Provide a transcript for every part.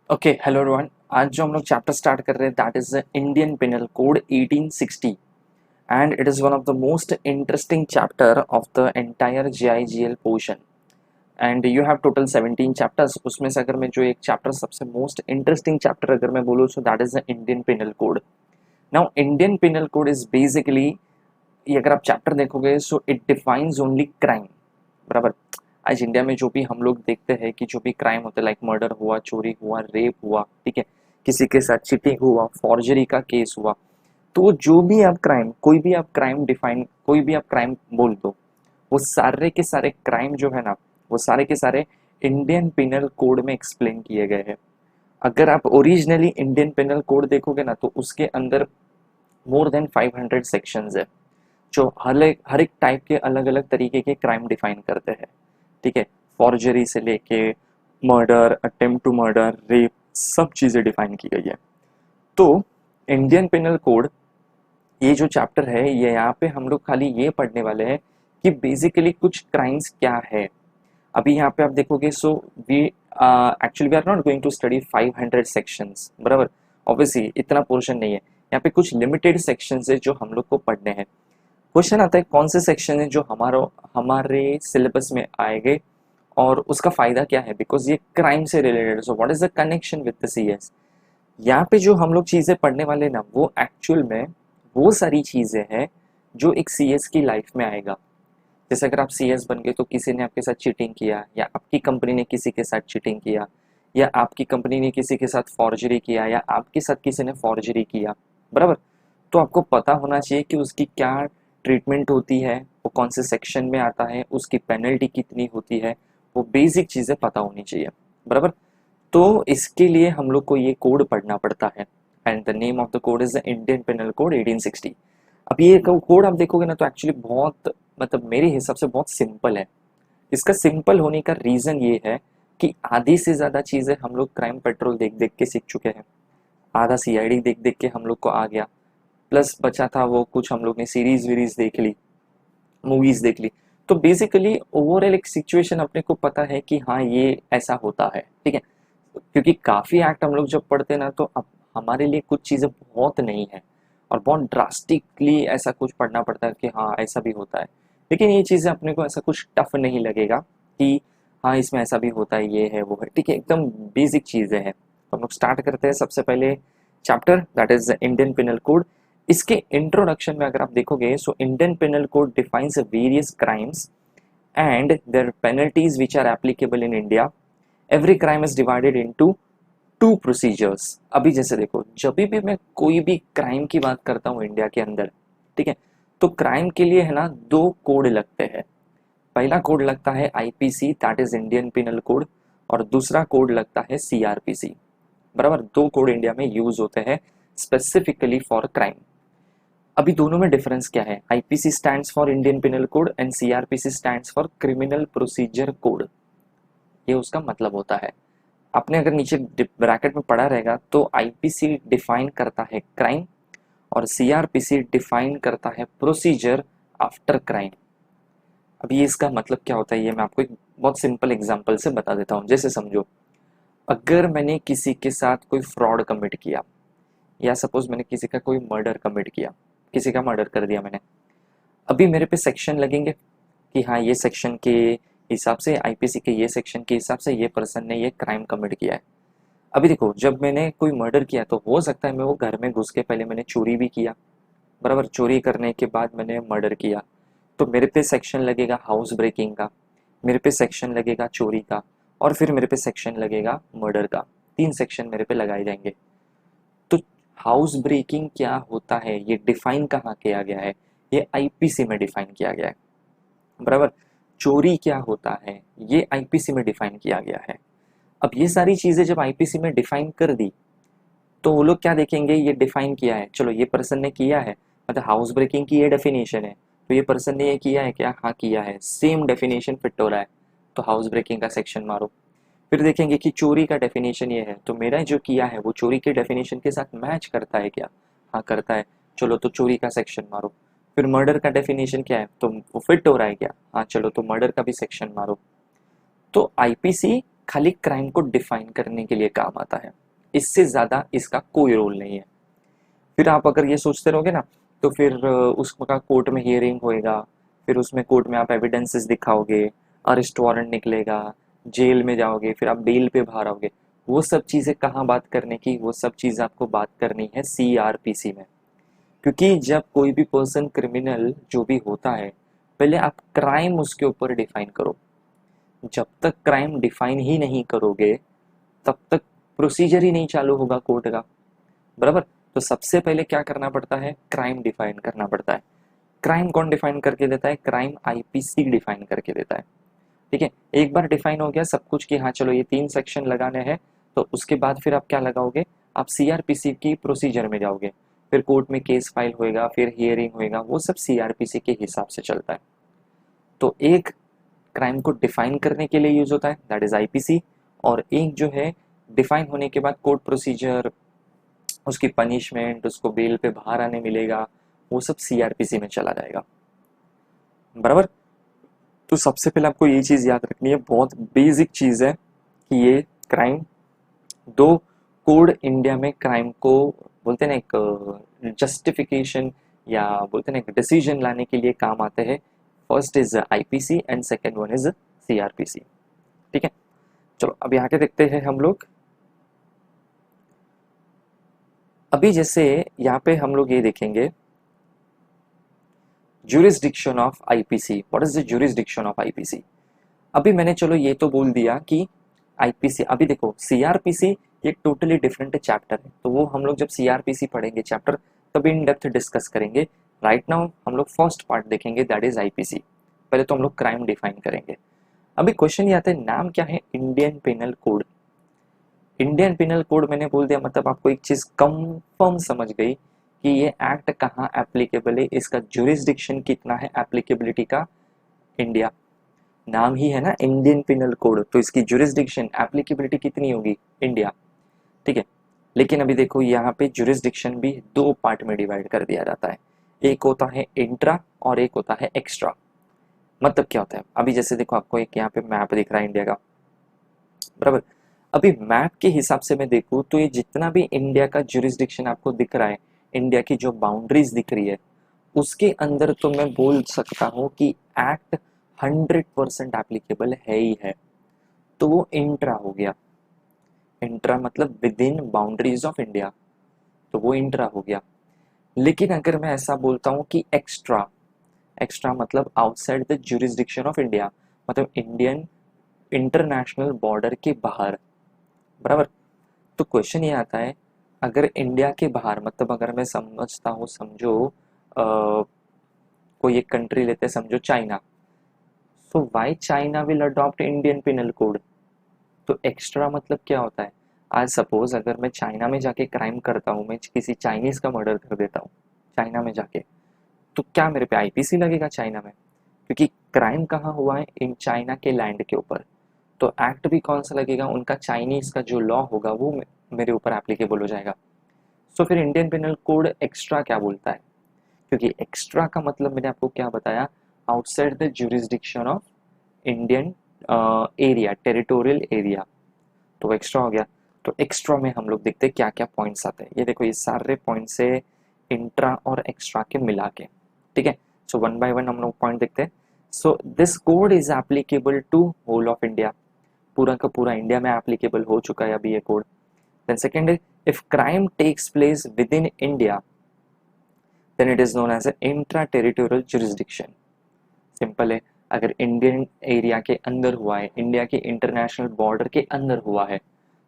Okay hello everyone. आज जो हम लोग चैप्टर स्टार्ट कर रहे हैं that is the Indian penal code 1860 and it is one of the most interesting chapter of the entire GIGL portion. And you have total 17 chapters. उसमें से अगर मैं जो एक चैप्टर सबसे मोस्ट इंटरेस्टिंग चैप्टर अगर मैं बोलूँ so that is the Indian penal code. Now Indian penal code is basically, ये अगर आप चैप्टर देखोगे so it defines only crime. बराबर। आज इंडिया में जो भी हम लोग देखते हैं कि जो भी क्राइम होते हैं लाइक मर्डर हुआ, चोरी हुआ, रेप हुआ, ठीक है, किसी के साथ चीटिंग हुआ, फॉर्जरी का केस हुआ, तो जो भी आप क्राइम, कोई भी आप क्राइम डिफाइन, कोई भी आप क्राइम बोल दो, वो सारे के सारे क्राइम जो है ना, वो सारे के सारे इंडियन पिनल कोड में एक्सप्लेन किए गए हैं। अगर आप ओरिजिनली इंडियन पिनल कोड देखोगे ना तो उसके अंदर मोर देन 500 सेक्शंस है जो हर एक टाइप के अलग अलग तरीके के क्राइम डिफाइन करते हैं। ठीक है, फॉर्जरी से लेके murder, attempt to murder, rape, सब चीज़ें डिफाइन की गई है। तो इंडियन पिनल कोड, ये जो चैप्टर है ये यहाँ पे हम लोग खाली ये पढ़ने वाले हैं कि बेसिकली कुछ क्राइम्स क्या है। अभी यहाँ पे आप देखोगे so we actually we are not going to study 500 sections, बराबर। ऑब्वियसली इतना पोर्शन नहीं है, यहाँ पे कुछ लिमिटेड सेक्शंस है जो हम लोग को पढ़ने हैं। क्वेश्चन आता है कौन से सेक्शन है जो हमारे सिलेबस में आएंगे और उसका फायदा क्या है, बिकॉज ये क्राइम से related. So what is the connection with the CS. यहाँ पे जो हम लोग चीजें पढ़ने वाले ना वो एक्चुअल में वो सारी चीजें हैं जो एक सीएस की लाइफ में आएगा। जैसे अगर आप सीएस बन गए तो किसी ने आपके साथ चीटिंग किया, या आपकी कंपनी ने किसी के साथ चीटिंग किया, या आपकी कंपनी ने किसी के साथ फॉर्जरी किया, या आपके साथ किसी ने फॉर्जरी किया, बराबर। तो आपको पता होना चाहिए कि उसकी क्या ट्रीटमेंट होती है, वो कौन से सेक्शन में आता है, उसकी पेनल्टी कितनी होती है, वो बेसिक चीज़ें पता होनी चाहिए, बराबर। तो इसके लिए हम लोग को ये कोड पढ़ना पड़ता है and the name of the code is the Indian penal code 1860। अब ये कोड आप देखोगे ना तो एक्चुअली बहुत, मतलब मेरे हिसाब से बहुत सिंपल है। इसका सिंपल होने का रीज़न ये है कि आधी से ज़्यादा चीज़ें हम लोग क्राइम पेट्रोल देख देख के सीख चुके हैं, आधा सीआईडी देख देख के हम लोग को आ गया, प्लस बचा था वो कुछ हम लोग ने सीरीज वीरीज देख ली, मूवीज देख ली। तो बेसिकली ओवरऑल एक सिचुएशन अपने को पता है कि हाँ ये ऐसा होता है, ठीक है। क्योंकि काफ़ी एक्ट हम लोग जब पढ़ते हैं ना तो अब हमारे लिए कुछ चीज़ें बहुत नहीं है और बहुत ड्रास्टिकली ऐसा कुछ पढ़ना पड़ता है कि हाँ ऐसा भी होता है। लेकिन ये चीज़ें अपने को ऐसा कुछ टफ नहीं लगेगा कि हाँ इसमें ऐसा भी होता है, ये है वो है, ठीक है, एकदम बेसिक चीज़ें हैं। तो हम लोग स्टार्ट करते हैं सबसे पहले chapter that is Indian penal code. इसके इंट्रोडक्शन में अगर आप देखोगे so Indian penal code defines various crimes and their penalties which are applicable in India. Every crime is divided into two procedures. अभी जैसे देखो जब भी मैं कोई भी क्राइम की बात करता हूँ इंडिया के अंदर, ठीक है, तो क्राइम के लिए है ना दो कोड लगते हैं। पहला कोड लगता है IPC that is Indian penal code, और दूसरा कोड लगता है सीआरपीसी, बराबर। दो कोड इंडिया में यूज होते हैं स्पेसिफिकली फॉर क्राइम। अभी दोनों में डिफरेंस क्या है, IPC stands for Indian penal code and CrPC stands for criminal procedure code. ये उसका मतलब होता है। आपने अगर नीचे ब्रैकेट में पढ़ा रहेगा तो आईपीसी डिफाइन करता है क्राइम और सीआरपीसी डिफाइन करता है प्रोसीजर आफ्टर क्राइम। अब ये इसका मतलब क्या होता है ये मैं आपको एक बहुत सिंपल एग्जांपल से बता देता हूँ। जैसे समझो अगर मैंने किसी के साथ कोई फ्रॉड कमिट किया, या सपोज मैंने किसी का कोई मर्डर कमिट किया, किसी का मर्डर कर दिया मैंने, अभी मेरे पे सेक्शन लगेंगे कि हाँ ये सेक्शन के हिसाब से, आईपीसी के ये सेक्शन के हिसाब से ये पर्सन ने ये क्राइम कमिट किया है। अभी देखो जब मैंने कोई मर्डर किया तो हो सकता है मैं वो घर में घुस के पहले मैंने चोरी भी किया, बराबर। चोरी करने के बाद मैंने मर्डर किया, तो मेरे पे सेक्शन लगेगा हाउस ब्रेकिंग का, मेरे पे सेक्शन लगेगा चोरी का, और फिर मेरे पे सेक्शन लगेगा मर्डर का। तीन सेक्शन मेरे पे लगाए जाएंगे। तो हाउस ब्रेकिंग क्या होता है ये डिफाइन कहाँ किया गया है, ये आईपीसी में डिफाइन किया गया है, बराबर। चोरी क्या होता है ये आईपीसी में डिफाइन किया गया है। अब ये सारी चीजें जब आईपीसी में डिफाइन कर दी तो वो लोग क्या देखेंगे, ये डिफाइन किया है, चलो ये पर्सन ने किया है, मतलब हाउस ब्रेकिंग की ये डेफिनेशन है, तो ये पर्सन ने ये किया है क्या, हाँ किया है, सेम डेफिनेशन फिट हो रहा है, तो हाउस ब्रेकिंग का सेक्शन मारो। फिर देखेंगे कि चोरी का डेफिनेशन ये है, तो मेरा जो किया है वो चोरी के डेफिनेशन के साथ मैच करता है क्या, हाँ करता है, चलो तो चोरी का सेक्शन मारो। फिर मर्डर का डेफिनेशन क्या है, तो वो फिट हो रहा है क्या, हाँ चलो तो मर्डर का भी सेक्शन मारो। तो आईपीसी खाली क्राइम को डिफाइन करने के लिए काम आता है, इससे ज़्यादा इसका कोई रोल नहीं है। फिर आप अगर ये सोचते रहोगे ना, तो फिर उसका कोर्ट में हियरिंग होएगा, फिर उसमें कोर्ट में आप एविडेंसेस दिखाओगे, अरेस्ट वारंट निकलेगा, जेल में जाओगे, फिर आप बेल पे बाहर आओगे। वो सब चीज़ें कहाँ बात करने की, वो सब चीज़ आपको बात करनी है सीआरपीसी में। क्योंकि जब कोई भी पर्सन क्रिमिनल जो भी होता है, पहले आप क्राइम उसके ऊपर डिफाइन करो। जब तक क्राइम डिफाइन ही नहीं करोगे, तब तक प्रोसीजर ही नहीं चालू होगा कोर्ट का, बराबर। तो सबसे पहले क्या करना पड़ता है, क्राइम डिफाइन करना पड़ता है। क्राइम कौन डिफाइन करके देता है, क्राइम आईपीसी डिफाइन करके देता है। ठीक है, एक बार डिफाइन हो गया सब कुछ कि हाँ चलो ये 3 सेक्शन लगाने हैं, तो उसके बाद फिर आप क्या लगाओगे, आप सीआरपीसी की प्रोसीजर में जाओगे, फिर कोर्ट में केस फाइल होएगा, फिर हियरिंग होएगा, वो सब सीआरपीसी के हिसाब से चलता है। तो एक क्राइम को डिफाइन करने के लिए यूज होता है, दैट इज आईपीसी, और एक जो है डिफाइन होने के बाद कोर्ट प्रोसीजर, उसकी पनिशमेंट, उसको बेल पे बाहर आने मिलेगा, वो सब सीआरपीसी में चला जाएगा, बराबर। तो सबसे पहले आपको ये चीज याद रखनी है, बहुत बेसिक चीज है कि ये क्राइम दो कोड इंडिया में क्राइम को बोलते हैं ना एक जस्टिफिकेशन या बोलते हैं ना एक डिसीजन लाने के लिए काम आते हैं। First is IPC and second one is CrPC. ठीक है, चलो अभी आगे देखते हैं हम लोग। अभी जैसे यहाँ पे हम लोग ये देखेंगे jurisdiction of IPC. What is the jurisdiction of IPC? अभी मैंने चलो ये तो बोल दिया कि आईपीसी, अभी देखो सीआरपीसी ये टोटली डिफरेंट चैप्टर है, तो वो हम लोग जब सीआरपीसी पढ़ेंगे चैप्टर तब इन डेप्थ डिस्कस करेंगे। राइट नाउ हम लोग फर्स्ट पार्ट देखेंगे, दैट इज आईपीसी। पहले तो हम लोग क्राइम डिफाइन करेंगे। अभी क्वेश्चन ये आता है, नाम क्या है, Indian penal code. Indian penal code मैंने बोल दिया, मतलब आपको एक चीज कंफर्म समझ गई कि ये एक्ट कहाँ एप्लीकेबल है, इसका जुरिस्डिक्शन कितना है एप्लीकेबिलिटी का, इंडिया। नाम ही है ना इंडियन पिनल कोड, तो इसकी जुरिस्डिक्शन एप्लीकेबिलिटी कितनी होगी, इंडिया। ठीक है, लेकिन अभी देखो यहाँ पे जुरिस्डिक्शन भी 2 पार्ट में डिवाइड कर दिया जाता है, एक होता है इंट्रा और एक होता है एक्स्ट्रा। मतलब क्या होता है, अभी जैसे देखो आपको एक यहाँ पे मैप दिख रहा है इंडिया का, बराबर। अभी मैप के हिसाब से मैं देखूँ तो ये जितना भी इंडिया का जुरिस्डिक्शन आपको दिख रहा है, इंडिया की जो बाउंड्रीज दिख रही है, उसके अंदर तो मैं बोल सकता हूँ कि एक्ट 100% एप्लीकेबल है ही है, तो वो इंट्रा हो गया। इंट्रा मतलब with in boundaries of India, तो वो इंट्रा हो गया। लेकिन अगर मैं ऐसा बोलता हूँ कि एक्स्ट्रा, एक्स्ट्रा मतलब outside the jurisdiction of India, मतलब इंडियन इंटरनेशनल बॉर्डर के बाहर, बराबर। तो क्वेश्चन ये आता है, अगर इंडिया के बाहर मतलब अगर मैं समझता हूँ, समझो कोई एक कंट्री लेते हैं, समझो China, so why China will adopt Indian penal code. तो एक्स्ट्रा मतलब क्या होता है, आज सपोज अगर मैं चाइना में जाके क्राइम करता हूँ, मैं किसी चाइनीज का मर्डर कर देता हूँ चाइना में जाके, तो क्या मेरे पे आईपीसी लगेगा चाइना में, क्योंकि क्राइम कहाँ हुआ है, इन चाइना के लैंड के ऊपर, तो एक्ट भी कौन सा लगेगा, उनका चाइनीज का जो लॉ होगा वो मेरे ऊपर एप्लीकेबल हो जाएगा। सो फिर इंडियन पिनल कोड एक्स्ट्रा क्या बोलता है, क्योंकि एक्स्ट्रा का मतलब मैंने आपको क्या बताया, outside the jurisdiction of Indian area, territorial area, तो एक्स्ट्रा हो गया। तो एक्स्ट्रा में हम लोग देखते हैं क्या क्या पॉइंट्स आते हैं, ये देखो ये सारे पॉइंट्स है इंट्रा और एक्स्ट्रा के मिला के। ठीक है, सो वन बाय वन हम लोग पॉइंट देखते हैं। So this code is applicable to whole of India, पूरा का पूरा इंडिया में एप्लीकेबल हो चुका है अभी ये कोड। देन सेकंड है, if crime takes place within India then it is known as intra territorial jurisdiction. Simple है, अगर इंडियन एरिया के अंदर हुआ है, इंडिया के इंटरनेशनल बॉर्डर के अंदर हुआ है,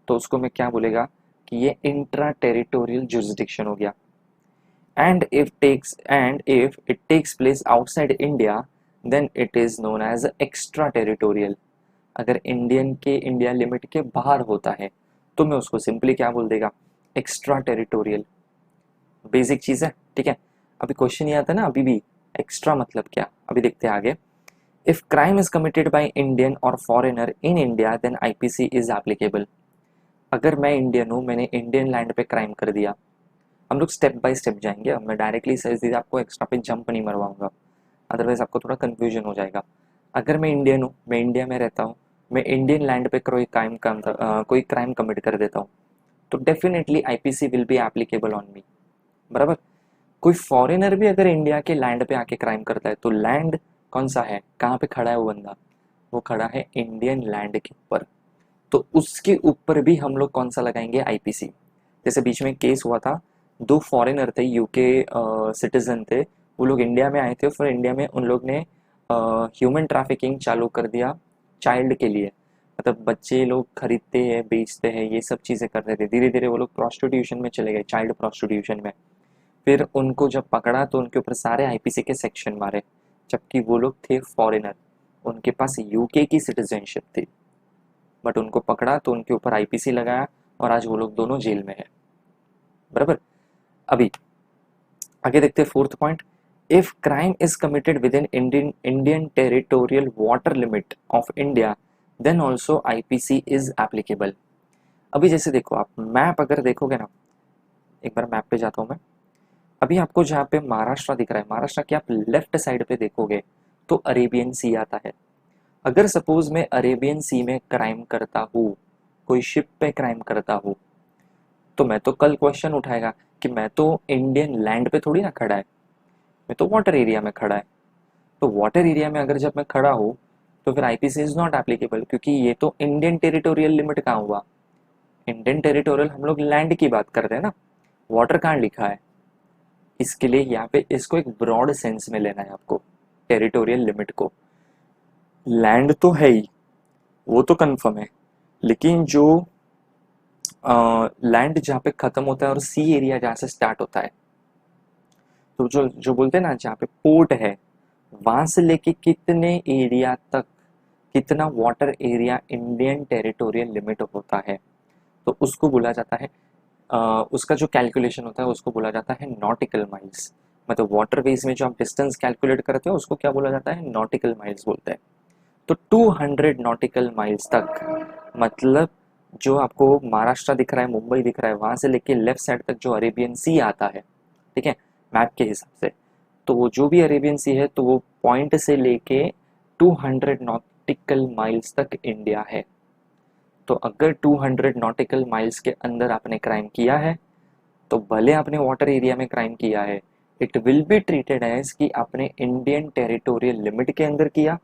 तो उसको मैं क्या बोलेगा कि ये इंट्रा टेरिटोरियल जुरिस्डिक्शन हो गया। And if it takes place outside India then it is known as extra territorial. अगर इंडिया लिमिट के बाहर होता है तो मैं उसको सिंपली क्या बोल देगा, एक्स्ट्रा टेरिटोरियल। बेसिक चीज है, ठीक है। अभी क्वेश्चन ये आता है ना, अभी भी एक्स्ट्रा मतलब क्या, अभी देखते हैं आगे। If crime is committed by Indian और foreigner in India then IPC is applicable. अगर मैं इंडियन हूँ, मैंने इंडियन लैंड पे क्राइम कर दिया, हम लोग स्टेप बाय स्टेप जाएंगे, अब मैं डायरेक्टली सीधे आपको एक्स्ट्रा पे जंप नहीं मरवाऊंगा, अदरवाइज आपको थोड़ा कंफ्यूजन हो जाएगा। अगर मैं इंडियन हूँ, मैं इंडिया में रहता हूँ, मैं इंडियन लैंड पे कोई क्राइम कमिट कर देता हूँ, तो definitely IPC will be applicable on me, बराबर। कोई फॉरेनर भी अगर इंडिया के लैंड पे आके क्राइम करता है, तो लैंड कौन सा है, कहाँ पे खड़ा है वो बंदा, वो खड़ा है इंडियन लैंड के ऊपर, तो उसके ऊपर भी हम लोग कौन सा लगाएंगे, आईपीसी। जैसे बीच में केस हुआ था, दो फॉरेनर थे, यूके सिटीजन थे, वो लोग इंडिया में आए थे, फिर इंडिया में उन लोग ने ह्यूमन ट्रैफिकिंग चालू कर दिया चाइल्ड के लिए, मतलब बच्चे लोग खरीदते हैं बेचते हैं ये सब चीज़ें कर रहे थे, धीरे धीरे वो लोग प्रोस्टिट्यूशन में चले गए, चाइल्ड प्रोस्टिट्यूशन में। फिर उनको जब पकड़ा तो उनके ऊपर सारे आईपीसी के सेक्शन मारे, जबकि वो लोग थे फॉरेनर, उनके पास यूके की सिटीजनशिप थी, बट उनको पकड़ा तो उनके ऊपर आईपीसी लगाया और आज वो लोग दोनों जेल में है, बराबर। अभी आगे देखते हैं fourth point. If crime is committed within Indian territorial water limit of India, then also IPC is applicable. अभी जैसे देखो, आप मैप अगर देखोगे ना, एक बार मैप पे जाता हूँ मैं। अभी आपको जहाँ पे महाराष्ट्र दिख रहा है, महाराष्ट्र के आप लेफ्ट साइड पे देखोगे तो अरेबियन सी आता है। अगर सपोज मैं अरेबियन सी में क्राइम करता हूँ, कोई शिप पे क्राइम करता हूँ, तो मैं तो कल क्वेश्चन उठाएगा कि मैं तो इंडियन लैंड पे थोड़ी ना खड़ा है, मैं तो वाटर एरिया में खड़ा है। तो वाटर एरिया में अगर जब मैं खड़ा हूँ, तो फिर आईपीसी इज नॉट एप्लीकेबल, क्योंकि ये तो इंडियन टेरिटोरियल लिमिट कहाँ हुआ, इंडियन टेरिटोरियल हम लोग लैंड की बात करते हैं ना, वाटर कहाँ लिखा है। इसके लिए यहाँ पे इसको एक ब्रॉड सेंस में लेना है आपको, टेरिटोरियल लिमिट को। लैंड तो है ही, वो तो कंफर्म है, लेकिन जो लैंड जहाँ पे खत्म होता है और सी एरिया जहाँ से स्टार्ट होता है, तो जो जो बोलते हैं ना, जहाँ पे पोर्ट है, वहां से लेके कितने एरिया तक, कितना water area Indian territorial limit होता है, तो उसको बोला जाता है उसका जो कैलकुलेशन होता है उसको बोला जाता है नॉटिकल माइल्स। मतलब वाटरवेज में जो आप डिस्टेंस कैलकुलेट करते हो उसको क्या बोला जाता है, नॉटिकल माइल्स बोलते हैं। तो 200 नॉटिकल माइल्स तक, मतलब जो आपको महाराष्ट्र दिख रहा है, मुंबई दिख रहा है, वहां से लेके लेफ्ट साइड तक जो अरेबियन सी आता है, ठीक है, मैप के हिसाब से, तो वो जो भी अरेबियन सी है, तो वो पॉइंट से लेके 200 नॉटिकल माइल्स तक इंडिया है। तो अगर 200 नॉटिकल माइल्स के अंदर आपने क्राइम किया है, तो भले आपने वाटर एरिया में क्राइम किया है, it will be treated as कि आपने इंडियन टेरिटोरियल लिमिट के अंदर किया,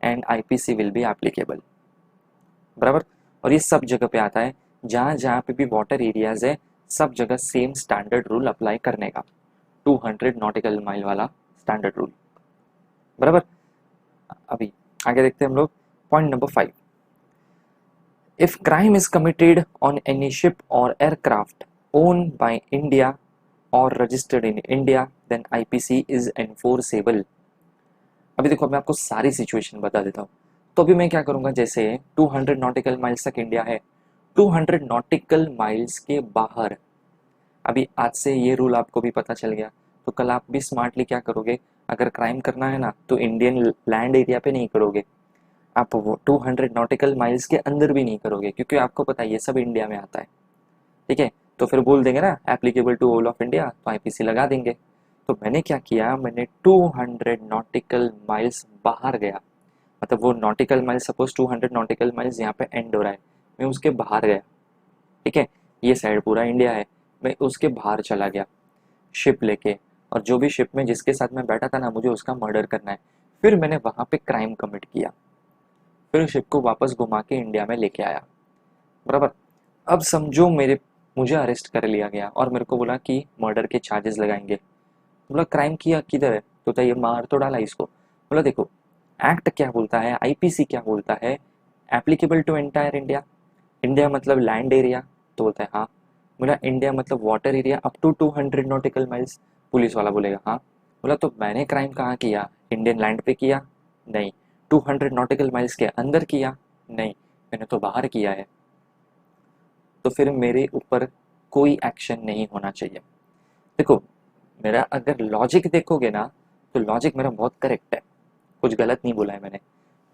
and IPC will be applicable, बराबर। और ये सब जगह पे आता है, जहाँ जहाँ पे भी वाटर एरियाज है, सब जगह सेम स्टैंडर्ड रूल अप्लाई करने का, 200 नॉटिकल माइल वाला स्टैंडर्ड रूल, बराबर। अभी आगे देखते हैं हम लोग point number 5। If crime is committed on any ship or aircraft owned by India or registered in India, then IPC is enforceable. अभी देखो, मैं आपको सारी सिचुएशन बता देता हूँ। तो अभी मैं क्या करूंगा, जैसे 200 नॉटिकल माइल्स तक इंडिया है, 200 नॉटिकल माइल्स के बाहर, अभी आज से ये रूल आपको भी पता चल गया, तो कल आप भी स्मार्टली क्या करोगे, अगर क्राइम करना है ना, तो इंडियन लैंड एरिया पे नहीं करोगे, आप वो 200 नॉटिकल माइल्स के अंदर भी नहीं करोगे, क्योंकि आपको पता है ये सब इंडिया में आता है, ठीक है। तो फिर बोल देंगे ना applicable to all of India, तो आईपीसी लगा देंगे। तो मैंने क्या किया, मैंने 200 नॉटिकल माइल्स बाहर गया, मतलब वो nautical mile, suppose 200 nautical miles यहाँ पे एंड हो रहा है, मैं उसके बाहर गया, ठीक है, ये साइड पूरा इंडिया है, मैं उसके बाहर चला गया शिप लेके, और जो भी शिप में जिसके साथ मैं बैठा था ना, मुझे उसका मर्डर करना है, फिर मैंने वहां पे क्राइम कमिट किया, फिर शिप को वापस घुमा के इंडिया में लेके आया, बराबर। अब समझो मुझे अरेस्ट कर लिया गया और मेरे को बोला कि मर्डर के चार्जेस लगाएंगे। बोला क्राइम किया किधर है, तो ये मार तो डाला इसको। बोला देखो, एक्ट क्या बोलता है, आईपीसी क्या बोलता है, applicable to entire India, India मतलब लैंड एरिया, तो बोलता है हाँ। बोला इंडिया मतलब water area up to 200 nautical miles, police वाला बोलेगा हाँ। बोला तो मैंने क्राइम कहाँ किया, इंडियन लैंड पे किया, नहीं। 200 नॉटिकल माइल्स के अंदर किया, नहीं, मैंने तो बाहर किया है, तो फिर मेरे ऊपर कोई एक्शन नहीं होना चाहिए। देखो, मेरा अगर लॉजिक देखोगे ना, तो लॉजिक मेरा बहुत करेक्ट है, कुछ गलत नहीं बोला है मैंने।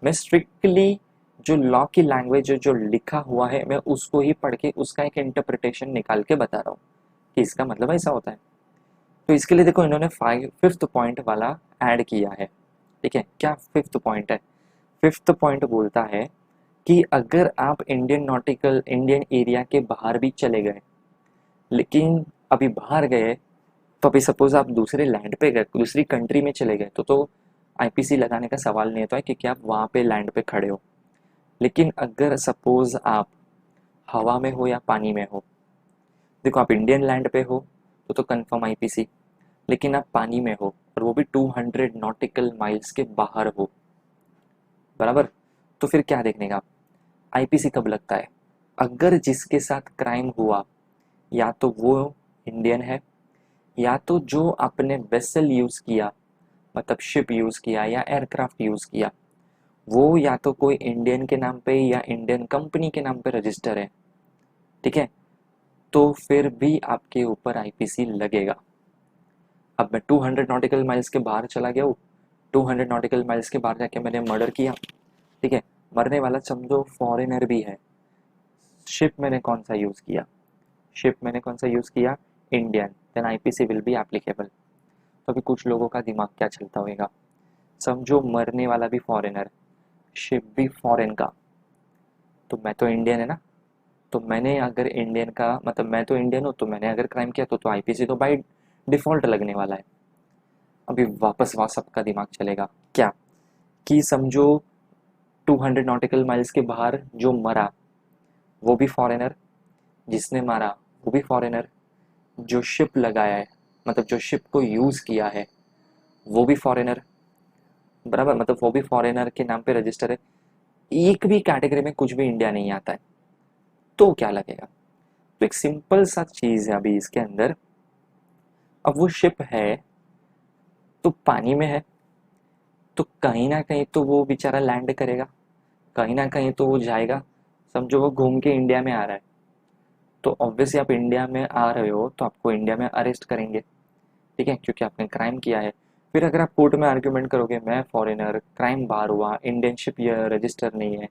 मैं स्ट्रिक्टली जो लॉ की लैंग्वेज जो लिखा हुआ है, मैं उसको ही पढ़ के उसका एक इंटरप्रिटेशन निकाल के बता रहा हूँ कि इसका मतलब ऐसा होता है। तो इसके लिए देखो, इन्होंने फिफ्थ पॉइंट वाला ऐड किया है, ठीक है। क्या फिफ्थ पॉइंट है, फिफ्थ पॉइंट बोलता है कि अगर आप इंडियन एरिया के बाहर भी चले गए, लेकिन अभी बाहर गए, तो अभी सपोज आप दूसरे लैंड पे गए, दूसरी कंट्री में चले गए, तो आईपीसी लगाने का सवाल नहीं होता है, क्योंकि आप वहाँ पे लैंड पे खड़े हो। लेकिन अगर सपोज आप हवा में हो या पानी में हो, देखो आप इंडियन लैंड पे हो तो कंफर्म आईपीसी, लेकिन आप पानी में हो और वो भी 200 नॉटिकल माइल्स के बाहर हो, बराबर, तो फिर क्या देखने का, आईपीसी कब लगता है, अगर जिसके साथ क्राइम हुआ या तो वो इंडियन है, या तो जो आपने वेसल यूज किया, मतलब शिप यूज किया या एयरक्राफ्ट यूज किया, वो या तो कोई इंडियन के नाम पे या इंडियन कंपनी के नाम पे रजिस्टर है, ठीक है, तो फिर भी आपके ऊपर आईपीसी लगेगा। अब मैं 200 नॉटिकल माइल्स के बाहर चला गया हूँ, 200 नॉटिकल माइल्स के बाहर जाके मैंने मर्डर किया, ठीक है, मरने वाला समझो फॉरेनर भी है, शिप मैंने कौन सा यूज किया, शिप मैंने कौन सा यूज किया, Indian, then IPC will be applicable. तो अभी कुछ लोगों का दिमाग क्या चलता होगा, समझो मरने वाला भी फॉरेनर, शिप भी फॉरेन का, तो मैं तो इंडियन है ना, तो मैंने अगर इंडियन का मतलब मैं तो इंडियन हूँ, तो मैंने अगर क्राइम किया तो आईपीसी तो बाई डिफॉल्ट लगने वाला है। अभी वापस वहाँ सबका दिमाग चलेगा क्या, कि समझो 200 नॉटिकल माइल्स के बाहर जो मरा वो भी फॉरेनर, जिसने मारा वो भी फॉरेनर, जो शिप लगाया है मतलब जो शिप को यूज किया है वो भी फॉरेनर, बराबर, मतलब वो भी फॉरेनर के नाम पे रजिस्टर है, एक भी कैटेगरी में कुछ भी इंडिया नहीं आता है, तो क्या लगेगा। तो एक सिंपल सा चीज है अभी इसके अंदर, अब वो शिप है तो पानी में है, तो कहीं ना कहीं तो वो बेचारा लैंड करेगा, कहीं ना कहीं तो वो जाएगा, समझो वो घूम के इंडिया में आ रहा है, तो ऑब्वियसली आप इंडिया में आ रहे हो तो आपको इंडिया में अरेस्ट करेंगे, ठीक है, क्योंकि आपने क्राइम किया है। फिर अगर आप कोर्ट में आर्ग्यूमेंट करोगे मैं फॉरेनर, क्राइम बार हुआ, इंडियनशिप ये रजिस्टर नहीं है,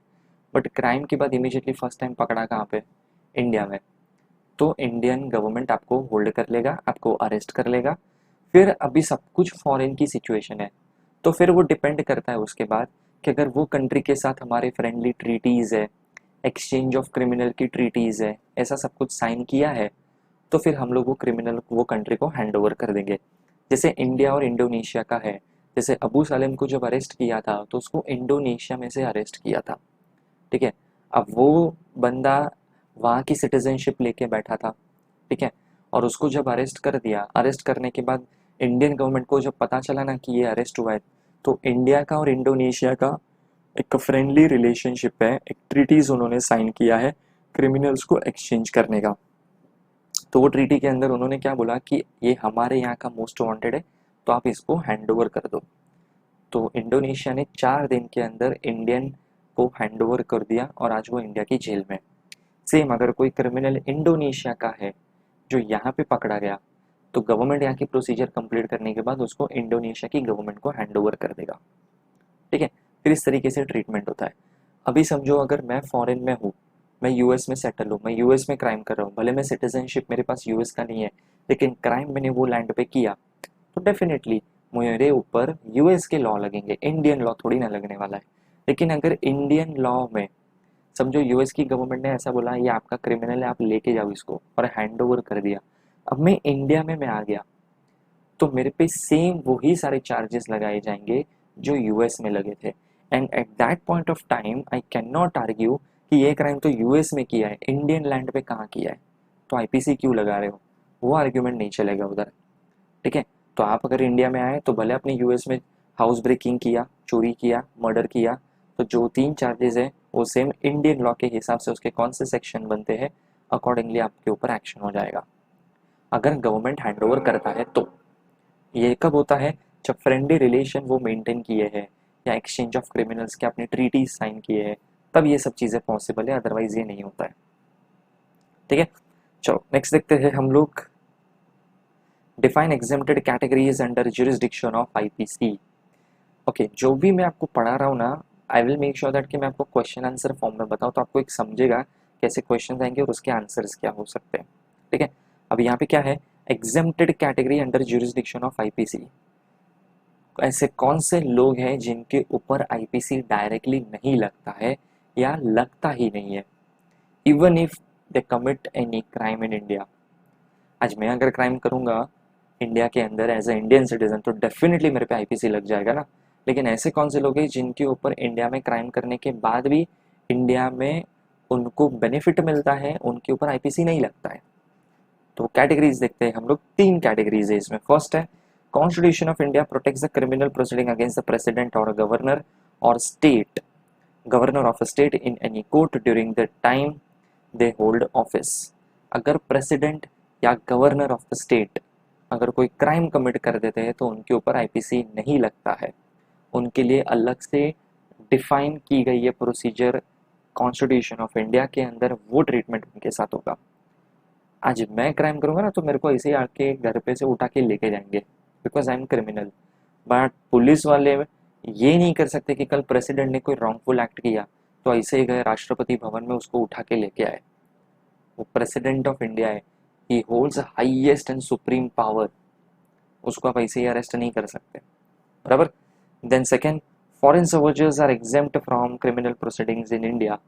बट क्राइम के बाद इमीडिएटली फर्स्ट टाइम पकड़ा कहाँ पे, इंडिया में, तो इंडियन गवर्नमेंट आपको होल्ड कर लेगा, आपको अरेस्ट कर लेगा। फिर अभी सब कुछ फॉरेन की सिचुएशन है, तो फिर वो डिपेंड करता है उसके बाद कि अगर वो कंट्री के साथ हमारे फ्रेंडली ट्रीटीज़ है, एक्सचेंज ऑफ क्रिमिनल की ट्रीटीज़ है, ऐसा सब कुछ साइन किया है, तो फिर हम लोग वो क्रिमिनल वो कंट्री को हैंड ओवर कर देंगे। जैसे इंडिया और इंडोनेशिया का है, जैसे अबू सालेम को जब अरेस्ट किया था तो उसको इंडोनेशिया में से अरेस्ट किया था, ठीक है, अब वो बंदा वहाँ की सिटीजनशिप लेके बैठा था, ठीक है, और उसको जब अरेस्ट कर दिया, अरेस्ट करने के बाद इंडियन गवर्नमेंट को जब पता चला ना कि ये अरेस्ट हुआ है, तो इंडिया का और इंडोनेशिया का एक फ्रेंडली रिलेशनशिप है, एक ट्रीटीज उन्होंने साइन किया है क्रिमिनल्स को एक्सचेंज करने का। तो वो ट्रीटी के अंदर उन्होंने क्या बोला कि ये हमारे यहाँ का मोस्ट वांटेड है, तो आप इसको हैंड ओवर कर दो। तो इंडोनेशिया ने 4 दिन के अंदर इंडियन को हैंड ओवर कर दिया और आज वो इंडिया की जेल में। सेम अगर कोई क्रिमिनल इंडोनेशिया का है जो यहाँ पे पकड़ा गया, तो गवर्नमेंट यहाँ की प्रोसीजर कंप्लीट करने के बाद उसको इंडोनेशिया की गवर्नमेंट को हैंड ओवर कर देगा, ठीक है, फिर इस तरीके से ट्रीटमेंट होता है। अभी समझो अगर मैं फॉरेन में हूँ, मैं यूएस में सेटल हूँ, मैं यूएस में क्राइम कर रहा हूँ, भले मैं सिटीजनशिप मेरे पास यूएस का नहीं है, लेकिन क्राइम मैंने वो लैंड पे किया, तो डेफिनेटली मेरे ऊपर यूएस के लॉ लगेंगे, इंडियन लॉ थोड़ी ना लगने वाला है। लेकिन अगर इंडियन लॉ में समझो यूएस की गवर्नमेंट ने ऐसा बोला ये आपका क्रिमिनल है, आप लेके जाओ इसको, और हैंड ओवर कर दिया, अब मैं इंडिया में मैं आ गया, तो मेरे पे सेम वही सारे चार्जेस लगाए जाएंगे जो यूएस में लगे थे। And at that point of time I can not argue कि ये क्राइम तो यूएस में किया है, इंडियन लैंड पे कहाँ किया है, तो आईपीसी क्यों लगा रहे हो, वो आर्ग्यूमेंट नहीं चलेगा उधर, ठीक है। तो आप अगर इंडिया में आए तो भले अपने यूएस में हाउस ब्रेकिंग किया, चोरी किया, मर्डर किया, तो जो 3 चार्जेस है वो सेम इंडियन लॉ के हिसाब से उसके कौन से सेक्शन बनते हैं, अकॉर्डिंगली आपके ऊपर एक्शन हो जाएगा, अगर गवर्नमेंट हैंड ओवर करता है तो। ये कब होता है, जब फ्रेंडली रिलेशन वो मेंटेन किए हैं या एक्सचेंज ऑफ क्रिमिनल्स के अपने ट्रीटी साइन किए हैं, तब ये सब चीज़ें पॉसिबल है, अदरवाइज ये नहीं होता है, ठीक है। चलो नेक्स्ट देखते हैं हम लोग, define exempted categories under jurisdiction of IPC. Okay, जो भी मैं आपको पढ़ा रहा हूँ ना, I will make sure that कि मैं आपको क्वेश्चन आंसर फॉर्म में बताऊँ, तो आपको एक समझेगा कैसे क्वेश्चन आएंगे और उसके आंसर्स क्या हो सकते हैं, ठीक है। अब यहाँ पे क्या है, exempted category under jurisdiction of IPC, ऐसे कौन से लोग हैं जिनके ऊपर आईपीसी डायरेक्टली नहीं लगता है, या लगता ही नहीं है। Even if they commit any crime in India, आज मैं अगर क्राइम करूंगा इंडिया के अंदर एज ए इंडियन सिटीजन तो डेफिनेटली मेरे पे आईपीसी लग जाएगा ना। लेकिन ऐसे कौन से लोग हैं जिनके ऊपर इंडिया में क्राइम करने के बाद भी इंडिया में उनको बेनिफिट मिलता है, उनके ऊपर आईपीसी नहीं लगता है? तो कैटेगरीज देखते हैं हम लोग, तीन कैटेगरीज है इसमें। फर्स्ट है, constitution of India protects the criminal proceeding against the president और गवर्नर और state, governor of a state in any court during the time they hold office. अगर प्रेसिडेंट या गवर्नर ऑफ द स्टेट अगर कोई crime commit कर देते हैं तो उनके ऊपर आईपीसी नहीं लगता है। उनके लिए अलग से डिफाइन की गई है प्रोसीजर कॉन्स्टिट्यूशन ऑफ इंडिया के अंदर, वो ट्रीटमेंट उनके साथ होगा। आज मैं क्राइम करूंगा ना तो मेरे को ऐसे ही आके घर पे से उठा के लेके जाएंगे because I am criminal. But police वाले ये नहीं कर सकते कि कल प्रेसिडेंट ने कोई रॉन्गफुल एक्ट किया तो ऐसे ही गए राष्ट्रपति भवन में उसको उठा के लेके आए। वो प्रेसिडेंट ऑफ इंडिया है, he holds highest and supreme power, उसको आप ऐसे ही अरेस्ट नहीं कर सकते, बराबर। Then second, foreign soldiers are exempt from criminal proceedings in India.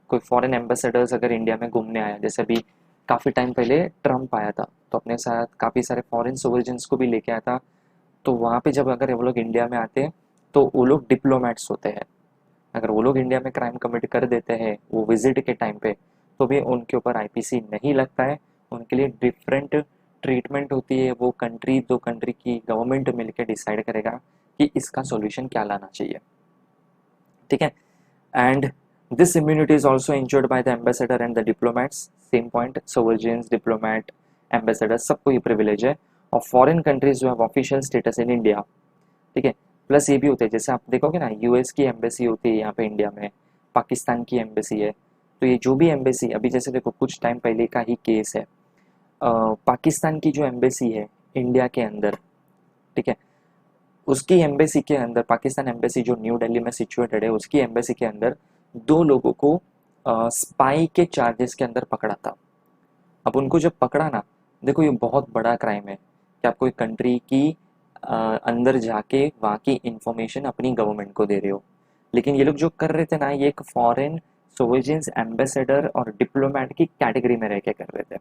कोई फॉरेन एम्बेसडर्स अगर इंडिया में घूमने आया, जैसे अभी काफ़ी टाइम पहले ट्रम्प आया था तो अपने साथ काफ़ी सारे फॉरेन सोल्जर्स को भी लेके आया था, तो वहाँ पे जब अगर वो लोग इंडिया में आते हैं तो वो लोग डिप्लोमेट्स होते हैं। अगर वो लोग इंडिया में क्राइम कमिट कर देते हैं वो विजिट के टाइम पे तो भी उनके ऊपर आईपीसी नहीं लगता है। उनके लिए डिफरेंट ट्रीटमेंट होती है, वो कंट्री, दो कंट्री की गवर्नमेंट मिलकर डिसाइड करेगा कि इसका सॉल्यूशन क्या लाना चाहिए, ठीक है। And this immunity is also injured by the ambassador and the diplomats, same point, soldiers, diplomat, ambassador सबको ये प्रिविलेज है। और फॉरेन कंट्रीज जो have official status in India, ठीक है। प्लस ये भी होते हैं, जैसे आप देखोगे ना यूएस की एम्बेसी होती है यहाँ पे इंडिया में, पाकिस्तान की एम्बेसी है, तो ये जो भी एम्बेसी, अभी जैसे देखो कुछ टाइम पहले का ही केस है, पाकिस्तान की जो एम्बेसी है इंडिया के अंदर, ठीक है, उसकी एम्बेसी के अंदर, पाकिस्तान एम्बेसी जो न्यू दिल्ली में सिचुएटेड है, उसकी एम्बेसी के अंदर दो लोगों को स्पाई के चार्जेस के अंदर पकड़ा था। अब उनको जब पकड़ा ना, देखो ये बहुत बड़ा क्राइम है कि आप कोई कंट्री की अंदर जाके वहाँ की इंफॉर्मेशन अपनी गवर्नमेंट को दे रहे हो। लेकिन ये लोग जो कर रहे थे ना, ये एक फॉरेन सोवेजेंस एम्बेसडर और डिप्लोमेट की कैटेगरी में रह के कर रहे थे।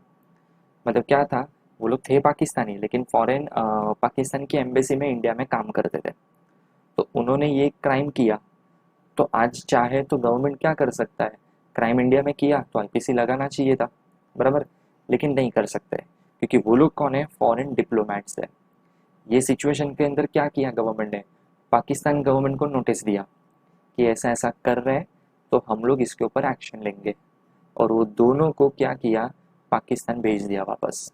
मतलब क्या था, वो लोग थे पाकिस्तानी लेकिन फॉरेन पाकिस्तान की एम्बेसी में इंडिया में काम करते थे, तो उन्होंने ये क्राइम किया। तो आज चाहे तो गवर्नमेंट क्या कर सकता है, क्राइम इंडिया में किया तो आईपीसी लगाना चाहिए था, बराबर, लेकिन नहीं कर सकते क्योंकि वो लोग कौन है, फॉरेन डिप्लोमेट्स है। ये सिचुएशन के अंदर क्या किया गवर्नमेंट ने, पाकिस्तान गवर्नमेंट को नोटिस दिया कि ऐसा ऐसा कर रहे हैं तो हम लोग इसके ऊपर एक्शन लेंगे, और वो दोनों को क्या किया, पाकिस्तान भेज दिया वापस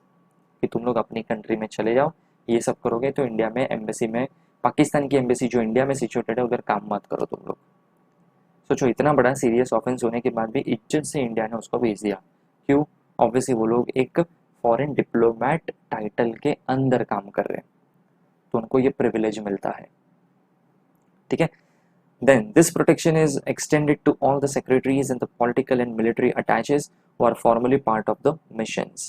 कि तुम लोग अपनी कंट्री में चले जाओ, ये सब करोगे तो इंडिया में एम्बेसी में, पाकिस्तान की एम्बेसी जो इंडिया में सिचुएटेड है उधर काम मत करो तुम लोग। सोचो इतना बड़ा सीरियस ऑफेंस होने के बाद भी इज्जत से इंडिया ने उसको भेज दिया। क्यों? ऑब्वियसली वो लोग एक फॉरेन डिप्लोमेट टाइटल के अंदर काम कर रहे हैं तो उनको ये प्रिविलेज मिलता है, ठीक है। Then this protection is extended to all the secretaries and the political and military attaches who are formally part of the missions,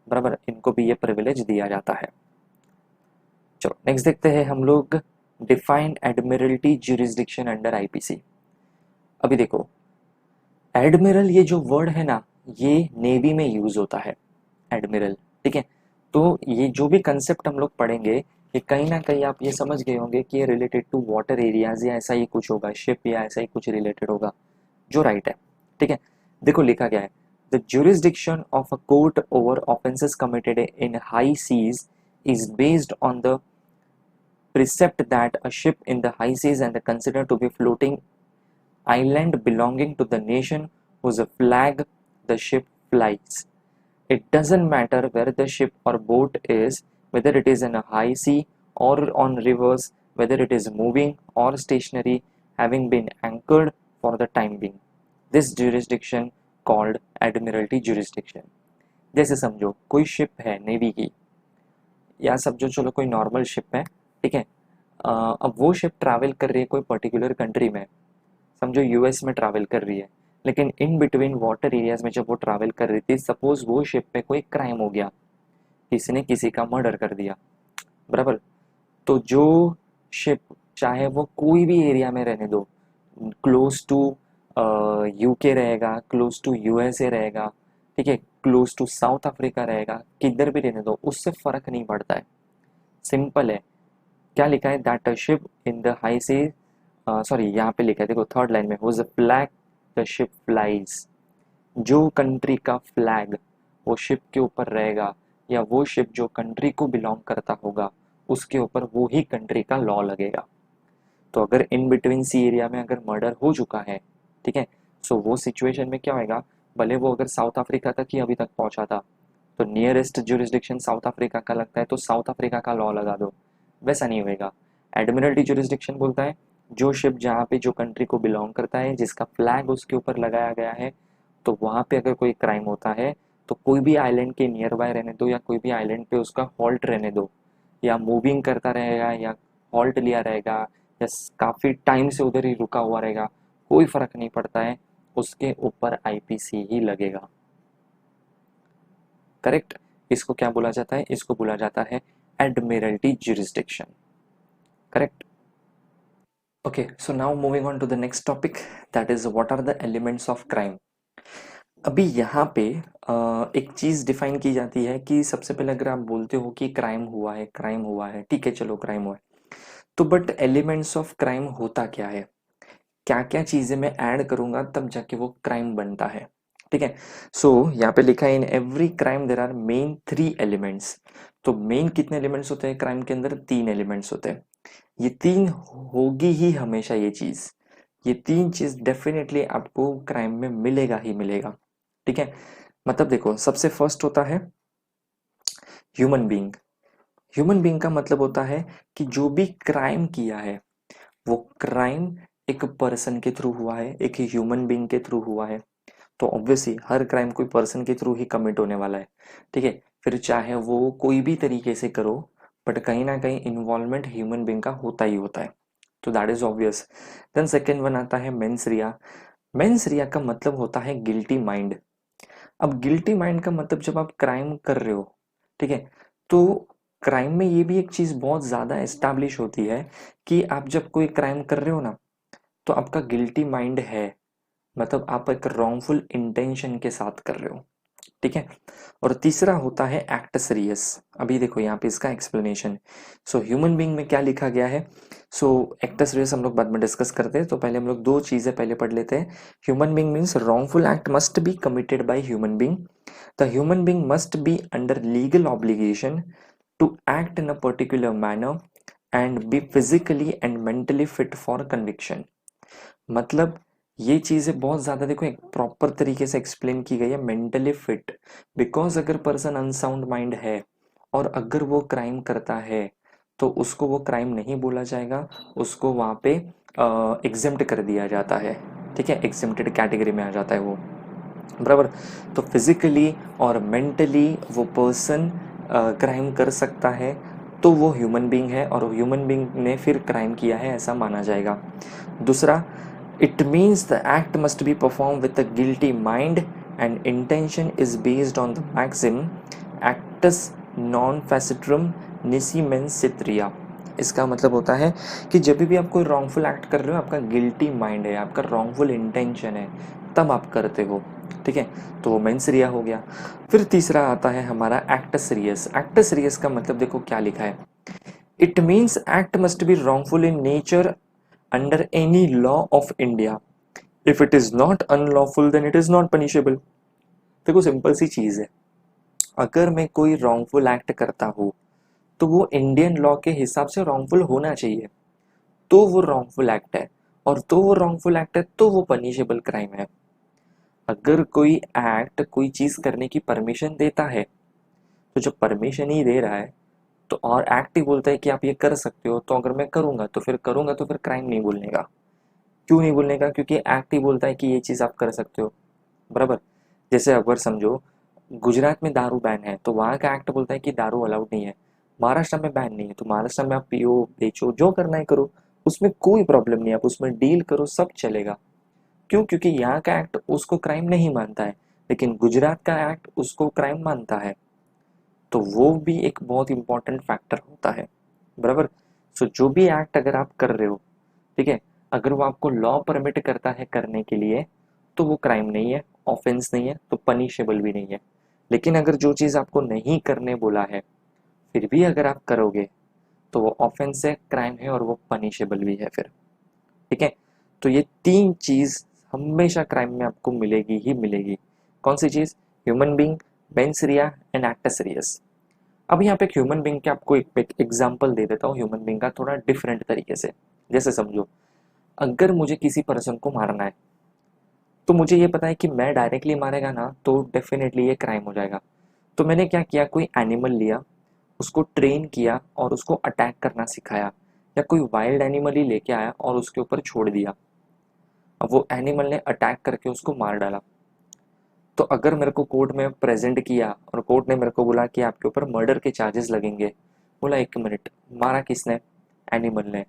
बराबर, इनको भी ये प्रिविलेज दिया जाता है। चलो नेक्स्ट देखते हैं हम लोग, define Admiralty jurisdiction under IPC. अभी देखो एडमिरल ये जो वर्ड है ना, ये नेवी में यूज होता है, एडमिरल, ठीक है। तो ये जो भी कंसेप्ट हम लोग पढ़ेंगे ये कहीं ना कहीं आप ये समझ गए होंगे कि ये रिलेटेड टू वाटर एरियाज या ऐसा ही कुछ होगा, शिप या ऐसा ही कुछ रिलेटेड होगा, जो राइट है, ठीक है। देखो लिखा गया है, the jurisdiction of a court over offenses committed in high seas is based on the precept that a ship in the high seas and considered to be floating island belonging to the nation whose flag the ship flies. It doesn't matter where the ship or boat is, whether it is in a high sea or on rivers, whether it is moving or stationary, having been anchored for the time being. This jurisdiction called admiralty jurisdiction. जैसे समझो कोई ship है navy की, या समझो चलो कोई normal ship है, ठीक है। अब वो शिप ट्रैवल कर रही है कोई पर्टिकुलर कंट्री में, समझो यूएस में ट्रैवल कर रही है, लेकिन इन बिटवीन वाटर एरियाज में जब वो ट्रैवल कर रही थी, सपोज वो शिप पे कोई क्राइम हो गया, किसी ने किसी का मर्डर कर दिया, बराबर, तो जो शिप चाहे वो कोई भी एरिया में रहने दो, क्लोज टू यूके रहेगा, क्लोज टू यूएसए रहेगा, ठीक है, क्लोज टू साउथ अफ्रीका रहेगा, किधर भी रहने दो, उससे फर्क नहीं पड़ता है। सिंपल है। क्या लिखा है, that ship in the high sea, sorry यहाँ पे लिखा है देखो थर्ड लाइन में, whose flag the ship flies. जो कंट्री का फ्लैग वो शिप के ऊपर रहेगा, या वो शिप जो कंट्री को बिलोंग करता होगा, उसके ऊपर वो ही कंट्री का लॉ लगेगा। तो अगर इन बिटवीन सी एरिया में अगर मर्डर हो चुका है, ठीक है, सो वो सिचुएशन में क्या होएगा, भले वो अगर साउथ अफ्रीका तक ही अभी तक पहुंचा था, तो नियरेस्ट जुरिस्डिक्शन साउथ अफ्रीका का लगता है, तो साउथ अफ्रीका का लॉ लगा दो। वैसा नहीं होएगा। एडमिरल्टी जुरिस्डिक्शन बोलता है जो शिप जहाँ पे जो कंट्री को बिलोंग करता है, जिसका फ्लैग उसके ऊपर लगाया गया है, तो वहाँ पे अगर कोई क्राइम होता है, तो कोई भी आइलैंड के नियर बाय रहने दो, या कोई भी आइलैंड पे उसका हॉल्ट रहने दो, या मूविंग करता रहेगा, या हॉल्ट लिया रहेगा, या काफ़ी टाइम से उधर ही रुका हुआ रहेगा, कोई फर्क नहीं पड़ता है, उसके ऊपर आईपीसी ही लगेगा। करेक्ट। इसको क्या बोला जाता है, इसको बोला जाता है admiralty jurisdiction. Correct. Okay, so now moving on to the next topic, that is what are the elements of crime. अभी यहाँ पे एक चीज डिफाइन की जाती है कि सबसे पहले अगर आप बोलते हो कि क्राइम हुआ है, क्राइम हुआ है, ठीक है, चलो क्राइम हुआ है, तो बट एलिमेंट्स ऑफ क्राइम होता क्या है, क्या क्या चीजें मैं ऐड करूंगा तब जाके वो क्राइम बनता है। ठीक है। सो यहाँ पे लिखा है in every crime there are main 3 elements. तो मेन कितने एलिमेंट्स होते हैं क्राइम के अंदर, 3 एलिमेंट्स होते हैं। ये 3 होगी ही हमेशा, ये 3 चीज डेफिनेटली आपको क्राइम में मिलेगा ही मिलेगा। ठीक है। मतलब देखो, सबसे फर्स्ट होता है ह्यूमन बीइंग। ह्यूमन बीइंग का मतलब होता है कि जो भी क्राइम किया है, वो क्राइम एक पर्सन के थ्रू हुआ है, एक ह्यूमन बीइंग के थ्रू हुआ है। तो ऑब्वियसली हर क्राइम कोई पर्सन के थ्रू ही कमिट होने वाला है। ठीक है। फिर चाहे वो कोई भी तरीके से करो, बट कहीं ना कहीं इन्वॉल्वमेंट ह्यूमन बीइंग का होता ही होता है। तो that is obvious. Then second one आता है मेंस रिया। मेंस रिया का मतलब होता है गिल्टी माइंड। अब गिल्टी माइंड का मतलब जब आप क्राइम कर रहे हो, ठीक है, तो क्राइम में ये भी एक चीज बहुत ज्यादा एस्टैब्लिश होती है कि आप जब कोई क्राइम कर रहे हो ना, तो आपका गिल्टी माइंड है, मतलब आप एक रॉन्गफुल इंटेंशन के साथ कर रहे हो। ठीक है। और तीसरा होता है एक्ट सीरियस। अभी देखो यहाँ पे इसका एक्सप्लेनेशन। सो ह्यूमन बीइंग में क्या लिखा गया है, सो एक्ट सीरियस हम लोग बाद में डिस्कस करते हैं, तो पहले हम लोग 2 चीजें पहले पढ़ लेते हैं। Human being means wrongful act must be committed by human being. The human being must be under legal obligation to act in a particular manner and be physically and mentally fit for conviction. मतलब ये चीजें बहुत ज्यादा देखो एक proper तरीके से explain की गई है, मेंटली फिट। बिकॉज अगर पर्सन अनसाउंड माइंड है और अगर वो क्राइम करता है, तो उसको वो क्राइम नहीं बोला जाएगा, उसको वहां पे एग्जेम्प्ट कर दिया जाता है। ठीक है, एग्जेम्प्टेड कैटेगरी में आ जाता है वो। बराबर। तो फिजिकली और मेंटली वो पर्सन क्राइम कर सकता है, तो वो ह्यूमन बीइंग है, और ह्यूमन बीइंग ने फिर क्राइम किया है ऐसा माना जाएगा। दूसरा, it means the act must be performed with a guilty mind and intention is based on the maxim actus non facitrum nisi mens citria। इसका मतलब होता है कि जब भी आप कोई रॉन्गफुल एक्ट कर रहे हो, आपका गिल्टी माइंड है, आपका रॉन्गफुल इंटेंशन है, तब आप करते हो। ठीक है। तो वो मेंस रिया हो गया। फिर तीसरा आता है हमारा एक्ट सीरियस। एक्ट सीरियस का मतलब देखो क्या लिखा है, it means act must be wrongful in nature under any law of India. If it is not unlawful then it is not punishable. देखो सिंपल सी चीज है, अगर मैं कोई रॉन्गफुल एक्ट करता हूँ, तो वो इंडियन लॉ के हिसाब से रॉन्गफुल होना चाहिए, तो वो रॉन्गफुल एक्ट है। और तो वो रॉन्गफुल एक्ट है तो वो पनिशेबल क्राइम है। अगर कोई एक्ट कोई चीज करने की परमिशन देता है, तो जब परमिशन ही दे रहा है, तो और एक्ट ही बोलता है कि आप ये कर सकते हो, तो अगर मैं करूंगा तो फिर क्राइम नहीं बोलने का। क्यों नहीं बोलने का, क्योंकि एक्ट ही बोलता है कि ये चीज आप कर सकते हो। बराबर। जैसे अगर समझो गुजरात में दारू बैन है, तो वहां का एक्ट बोलता है कि दारू अलाउड नहीं है। महाराष्ट्र में बैन नहीं है, तो महाराष्ट्र में आप पियो बेचो जो करना है करो, उसमें कोई प्रॉब्लम नहीं है, आप उसमें डील करो, सब चलेगा। क्यों, क्योंकि यहाँ का एक्ट उसको क्राइम नहीं मानता है, लेकिन गुजरात का एक्ट उसको क्राइम मानता है। तो वो भी एक बहुत इंपॉर्टेंट फैक्टर होता है। बराबर। सो जो भी एक्ट अगर आप कर रहे हो, ठीक है, अगर वो आपको लॉ परमिट करता है करने के लिए तो वो क्राइम नहीं है, ऑफेंस नहीं है, तो पनिशेबल भी नहीं है। लेकिन अगर जो चीज़ आपको नहीं करने बोला है फिर भी अगर आप करोगे तो वो ऑफेंस है, क्राइम है और वो पनिशेबल भी है फिर। ठीक है, तो ये तीन चीज़ हमेशा क्राइम में आपको मिलेगी ही मिलेगी। कौन सी चीज़? Human being, mens rea and actus reus. अब यहाँ पे एक ह्यूमन बींग के आपको एक एग्जाम्पल दे देता हूँ ह्यूमन बींग का थोड़ा डिफरेंट तरीके से। जैसे समझो, अगर मुझे किसी पर्सन को मारना है तो मुझे ये पता है कि मैं डायरेक्टली मारेगा ना तो डेफिनेटली ये क्राइम हो जाएगा। तो मैंने क्या किया, कोई एनिमल लिया, उसको ट्रेन किया और उसको अटैक करना सिखाया, या कोई वाइल्ड एनिमल ही लेके आया और उसके ऊपर छोड़ दिया। अब वो एनिमल ने अटैक करके उसको मार डाला। तो अगर मेरे को कोर्ट में प्रेजेंट किया और कोर्ट ने मेरे को बोला कि आपके ऊपर मर्डर के चार्जेस लगेंगे, बोला एक मिनट, मारा किसने? एनिमल ने।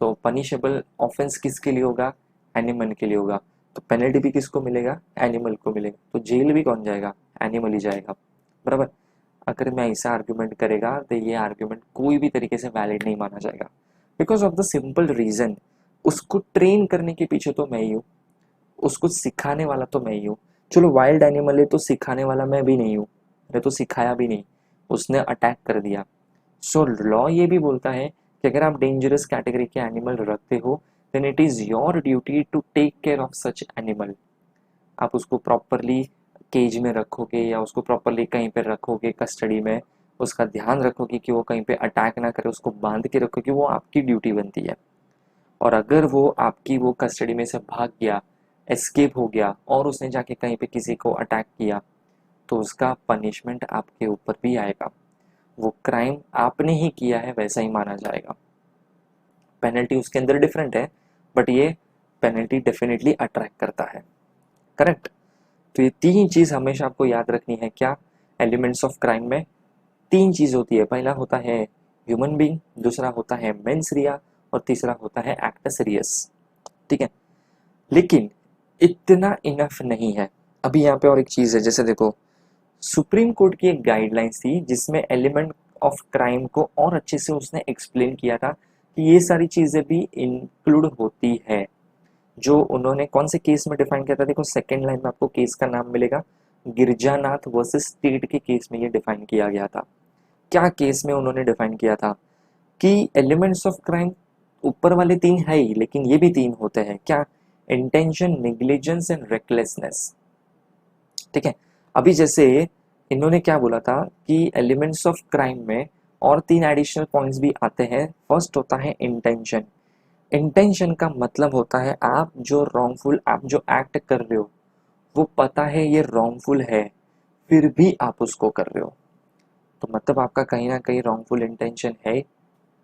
तो पनिशेबल ऑफेंस किसके लिए होगा? एनिमल के लिए होगा। तो पेनल्टी भी किसको मिलेगा? एनिमल को मिलेगा। तो जेल भी कौन जाएगा? एनिमल ही जाएगा। बराबर। अगर मैं ऐसा आर्ग्यूमेंट करेगा तो ये आर्ग्यूमेंट कोई भी तरीके से वैलिड नहीं माना जाएगा, because of the simple reason, उसको ट्रेन करने के पीछे तो मैं ही हूँ, उसको सिखाने वाला तो मैं ही हूँ। चलो वाइल्ड एनिमल है तो सिखाने वाला मैं भी नहीं हूँ, मैंने तो सिखाया भी नहीं, उसने अटैक कर दिया। सो लॉ ये भी बोलता है कि अगर आप डेंजरस कैटेगरी के एनिमल रखते हो then it is your duty to take care of such animal. आप उसको प्रॉपरली केज में रखोगे या उसको प्रॉपरली कहीं पे रखोगे कस्टडी में, उसका ध्यान रखोगे कि वो कहीं पे अटैक ना करे, उसको बांध के रखोगे, वो आपकी ड्यूटी बनती है। और अगर वो आपकी वो कस्टडी में से भाग गया, एस्केप हो गया और उसने जाके कहीं पे किसी को अटैक किया तो उसका पनिशमेंट आपके ऊपर भी आएगा। वो क्राइम आपने ही किया है वैसा ही माना जाएगा। पेनल्टी उसके अंदर डिफरेंट है बट ये पेनल्टी डेफिनेटली अट्रैक्ट करता है। करेक्ट। तो ये तीन चीज हमेशा आपको याद रखनी है। क्या? एलिमेंट्स ऑफ क्राइम में तीन चीज होती है। पहला होता है ह्यूमन बीइंग, दूसरा होता है मेंस रिया और तीसरा होता है एक्ट सीरियस। ठीक है, लेकिन इतना इनफ नहीं है। अभी यहाँ पे और एक चीज है, जैसे देखो, सुप्रीम कोर्ट की एक गाइडलाइंस थी जिसमें एलिमेंट ऑफ क्राइम को और अच्छे से उसने एक्सप्लेन किया था कि ये सारी चीजें भी इंक्लूड होती है। जो उन्होंने कौन से केस में डिफाइन किया था? देखो सेकेंड लाइन में आपको केस का नाम मिलेगा, गिरजानाथ वर्सेस स्टेट के केस में ये डिफाइन किया गया था। क्या केस में उन्होंने डिफाइन किया था कि एलिमेंट्स ऑफ क्राइम ऊपर वाले तीन है ही लेकिन ये भी तीन होते हैं। क्या? Intention, negligence and recklessness. ठीक है, अभी जैसे इन्होंने क्या बोला था कि एलिमेंट्स ऑफ क्राइम में और तीन एडिशनल पॉइंट्स भी आते हैं। फर्स्ट होता है इंटेंशन। इंटेंशन का मतलब होता है आप जो रॉन्गफुल, आप जो एक्ट कर रहे हो वो पता है ये रॉन्गफुल है फिर भी आप उसको कर रहे हो, तो मतलब आपका कहीं ना कहीं रॉन्गफुल इंटेंशन है,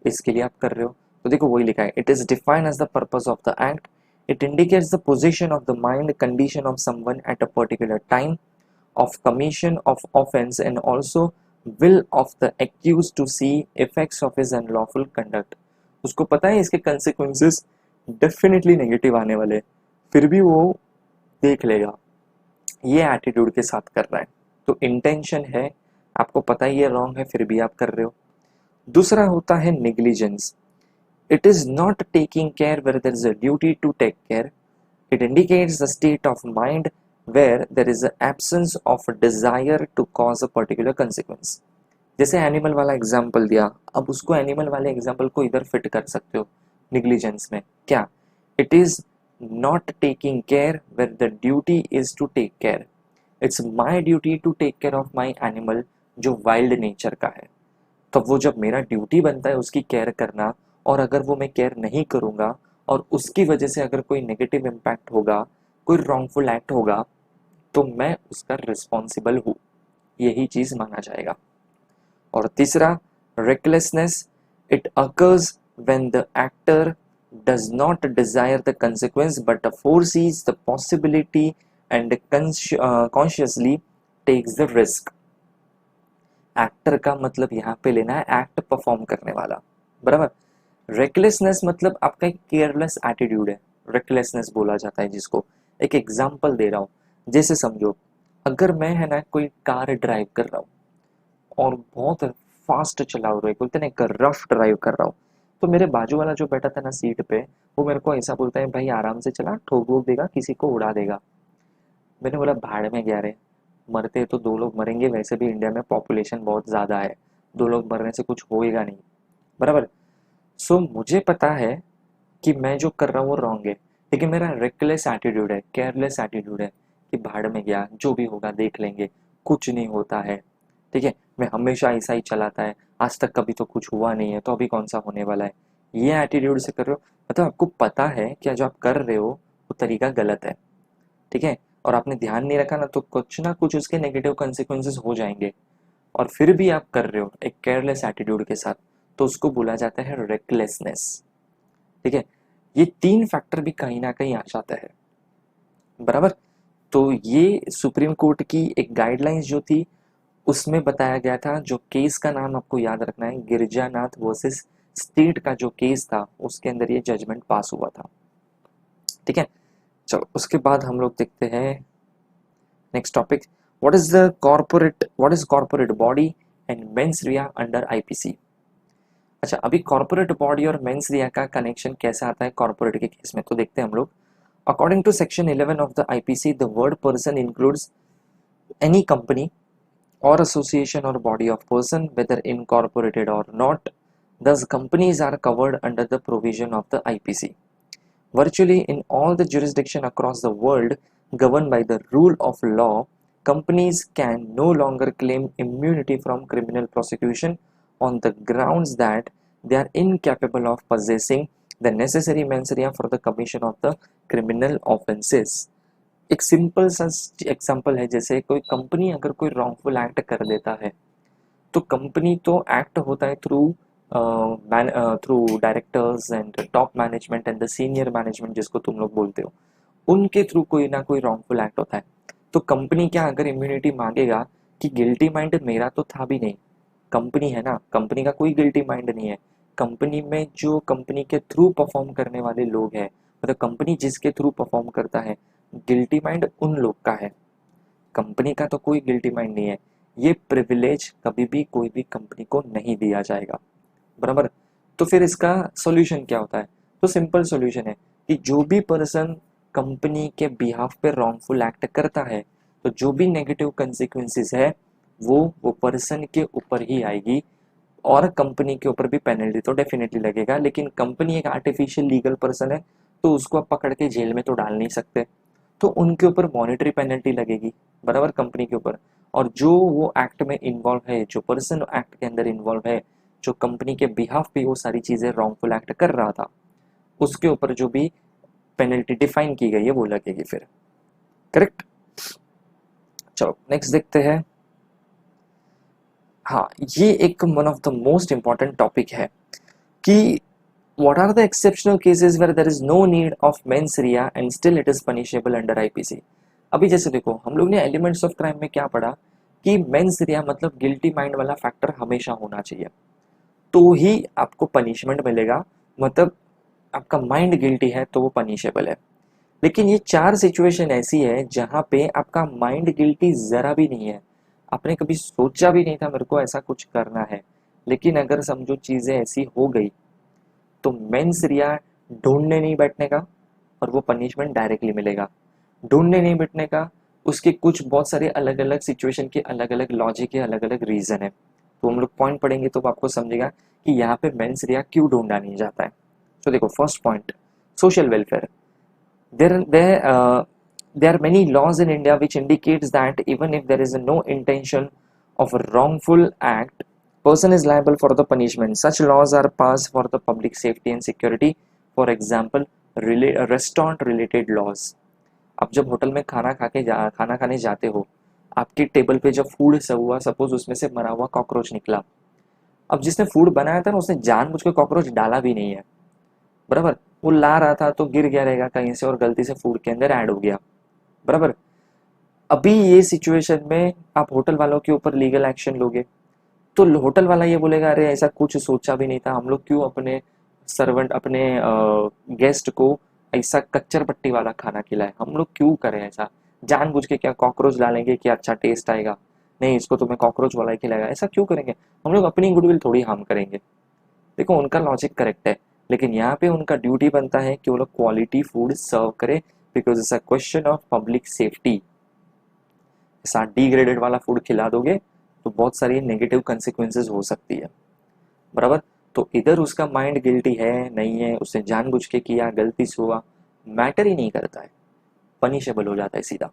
इसके लिए आप कर रहे हो। तो देखो वही लिखा है, it is defined as the purpose of the act, it indicates the position of the mind condition of someone at a particular time of commission of offense and also will of the accused to see effects of his unlawful conduct। उसको पता है इसके consequences definitely negative आने वाले, फिर भी वो देख लेगा, ये एटीट्यूड के साथ कर रहा है। तो इंटेंशन है, आपको पता ही ये रॉन्ग है फिर भी आप कर रहे हो। दूसरा होता है negligence. It is not taking care where there is a duty to take care. It indicates the state of mind where there is an absence of a desire to cause a particular consequence। जैसे animal वाला example दिया, अब उसको animal वाले example को इधर fit कर सकते हो निग्लिजेंस में। क्या? It is not taking care where the duty is to take care. It's my duty to take care of my animal जो वाइल्ड नेचर का है। तो वो जब मेरा ड्यूटी बनता है उसकी केयर करना, और अगर वो मैं केयर नहीं करूँगा और उसकी वजह से अगर कोई नेगेटिव इम्पैक्ट होगा, कोई रॉन्गफुल एक्ट होगा, तो मैं उसका रिस्पॉन्सिबल हूँ, यही चीज़ माना जाएगा। और तीसरा recklessness, it occurs when the actor does not desire the consequence but foresees the possibility and consciously takes the risk। Actor का मतलब यहाँ पे लेना है एक्ट परफॉर्म करने वाला। बराबर। रेकलेसनेस मतलब आपका एक केयरलेस एटीट्यूड है, रेकलेसनेस बोला जाता है जिसको। एक एग्जांपल दे रहा हूँ, जैसे समझो, अगर मैं है ना कोई कार ड्राइव कर रहा हूँ और बहुत फास्ट चला रहा हूँ, बोलते ना एक रफ ड्राइव कर रहा हूँ, तो मेरे बाजू वाला जो बैठा था ना सीट पे, वो मेरे को ऐसा बोलता है, भाई आराम से चला, ठोक वोक देगा, किसी को उड़ा देगा। मैंने बोला भाड़ में गया रे, मरते तो दो लोग मरेंगे, वैसे भी इंडिया में पॉपुलेशन बहुत ज़्यादा है, दो लोग मरने से कुछ होएगा नहीं, बराबर। सो मुझे पता है कि मैं जो कर रहा हूँ वो रॉन्ग है, लेकिन मेरा रेकलेस एटीट्यूड है, केयरलेस एटीट्यूड है कि भाड़ में गया, जो भी होगा देख लेंगे, कुछ नहीं होता है। ठीक है, मैं हमेशा ऐसा ही चलाता है, आज तक कभी तो कुछ हुआ नहीं है, तो अभी कौन सा होने वाला है, ये एटीट्यूड से कर रहे हो, मतलब आपको पता है कि जो आप कर रहे हो वो तरीका गलत है। ठीक है, और आपने ध्यान नहीं रखा ना कुछ उसके नेगेटिव कंसिक्वेंसेस हो जाएंगे, और फिर भी आप कर रहे हो एक केयरलेस एटीट्यूड के साथ, तो उसको बोला जाता है रेकलेसनेस। ठीक है, ये तीन फैक्टर भी कहीं ना कहीं आ जाता है, बराबर। तो ये सुप्रीम कोर्ट की एक गाइडलाइंस जो थी, उसमें बताया गया था, जो केस का नाम आपको याद रखना है, गिरजानाथ वर्सेस स्टेट का जो केस था, उसके अंदर ये जजमेंट पास हुआ था। ठीक है, चलो उसके बाद हम लोग देखते हैं next topic, what is corporate body and mains Riya under IPC. अच्छा, अभी कॉर्पोरेट बॉडी और मेंस रिया का कनेक्शन कैसे आता है कॉर्पोरेट के केस में, तो देखते हैं हम लोग। According to section 11 of the IPC, the word person includes any company or association or body of person, whether incorporated or not. Thus, companies are covered under the provision of the IPC. Virtually in all the jurisdiction across the world governed by the rule of law, companies can no longer claim immunity from criminal prosecution on the grounds that they are incapable of possessing the necessary mens rea for the commission of the criminal offenses. एक simple सा example है, जैसे कोई company अगर कोई wrongful act कर देता है, तो कंपनी तो एक्ट होता है through directors and top management and the senior management, जिसको तुम लोग बोलते हो, उनके थ्रू कोई ना कोई रॉन्गफुल एक्ट होता है। तो कंपनी क्या अगर इम्यूनिटी मांगेगा कि गिल्टी माइंड मेरा तो था भी नहीं, कंपनी है ना, कंपनी का कोई गिल्टी माइंड नहीं है, कंपनी में जो कंपनी के थ्रू परफॉर्म करने वाले लोग हैं, मतलब कंपनी जिसके थ्रू परफॉर्म करता है, गिल्टी माइंड उन लोग का है, कंपनी का तो कोई गिल्टी माइंड नहीं है। ये प्रिविलेज कभी भी कोई भी कंपनी को नहीं दिया जाएगा, बराबर। तो फिर इसका सॉल्यूशन क्या होता है, तो सिंपल सॉल्यूशन है कि जो भी पर्सन कंपनी के बिहाफ पे रॉन्गफुल एक्ट करता है, तो जो भी नेगेटिव कंसिक्वेंसेस है वो पर्सन के ऊपर ही आएगी, और कंपनी के ऊपर भी पेनल्टी तो डेफिनेटली लगेगा, लेकिन कंपनी एक आर्टिफिशियल लीगल पर्सन है, तो उसको आप पकड़ के जेल में तो डाल नहीं सकते, तो उनके ऊपर मॉनेटरी पेनल्टी लगेगी, बराबर, कंपनी के ऊपर। और जो वो एक्ट में इन्वॉल्व है, जो पर्सन एक्ट के अंदर इन्वॉल्व है, जो कंपनी के बिहाफ पे वो सारी चीजें रॉन्गफुल एक्ट कर रहा था, उसके ऊपर जो भी पेनल्टी डिफाइन की गई है वो लगेगी फिर, करेक्ट। चलो नेक्स्ट देखते हैं। हाँ, ये एक one of the most important topic है कि what are the exceptional cases where there is no need of mens rea and still it is punishable under IPC। अभी जैसे देखो, हम लोग ने एलिमेंट्स ऑफ क्राइम में क्या पढ़ा कि मेंस रिया मतलब गिल्टी माइंड वाला फैक्टर हमेशा होना चाहिए, तो ही आपको पनिशमेंट मिलेगा, मतलब आपका माइंड गिल्टी है तो वो पनिशेबल है। लेकिन ये चार सिचुएशन ऐसी है जहां पे आपका माइंड गिल्टी जरा भी नहीं है, आपने कभी सोचा भी नहीं था मेरे को ऐसा कुछ करना है, लेकिन अगर समझो चीजें ऐसी हो गई, तो मेंस रिया ढूंढने नहीं बैठने का, और वो पनिशमेंट डायरेक्टली मिलेगा। ढूंढने नहीं बैठने का, उसके कुछ बहुत सारे अलग अलग सिचुएशन के अलग अलग लॉजिक है, अलग अलग रीजन है, तो हम लोग पॉइंट पढ़ेंगे तो आपको समझेगा कि यहाँ पे मेंस रिया क्यों ढूंढा नहीं जाता है। तो देखो, first point, social welfare. there there uh, there are many laws in India which indicates that even if there is no intention of a wrongful act, person is liable for the punishment. Such laws are passed for the public safety and security. For example, restaurant related laws. अब जब hotel में खाना खाने जाते हो, आपकी table पे जब फूड सर्व हुआ, सपोज उसमें से मरा हुआ कॉकरोच निकला, अब जिसने फूड बनाया था ना, उसने जानबूझ के कॉकरोच डाला भी नहीं है, बराबर, वो ला रहा था तो गिर गया रहेगा कहीं से और गलती से फूड के अंदर ऐड हो गया, बराबर। अभी ये सिचुएशन में आप होटल वालों के ऊपर लीगल एक्शन लोगे, तो होटल वाला ये बोलेगा, अरे ऐसा कुछ सोचा भी नहीं था, हम लोग क्यों अपने सर्वेंट, अपने गेस्ट को ऐसा कच्चर पट्टी वाला खाना खिलाए, हम लोग क्यों करें ऐसा, जानबूझ के क्या कॉकरोच डालेंगे कि अच्छा टेस्ट आएगा, नहीं इसको तो मैं कॉकरोच वाला ही खिलाएगा, ऐसा क्यों करेंगे, हम लोग अपनी गुडविल थोड़ी हार्म करेंगे। देखो उनका लॉजिक करेक्ट है, लेकिन यहाँ पे उनका ड्यूटी बनता है कि वो लोग क्वालिटी फूड सर्व करे, because it's a question of public safety. साथ डिग्रेडेड वाला फूड खिला दोगे तो बहुत सारी नेगेटिव कंसिक्वेंसेस हो सकती है, बराबर। तो इधर उसका माइंड गिल्टी है नहीं है, उसने जानबूझ के किया, गलती से हुआ, मैटर ही नहीं करता है, पनिशेबल हो जाता है सीधा,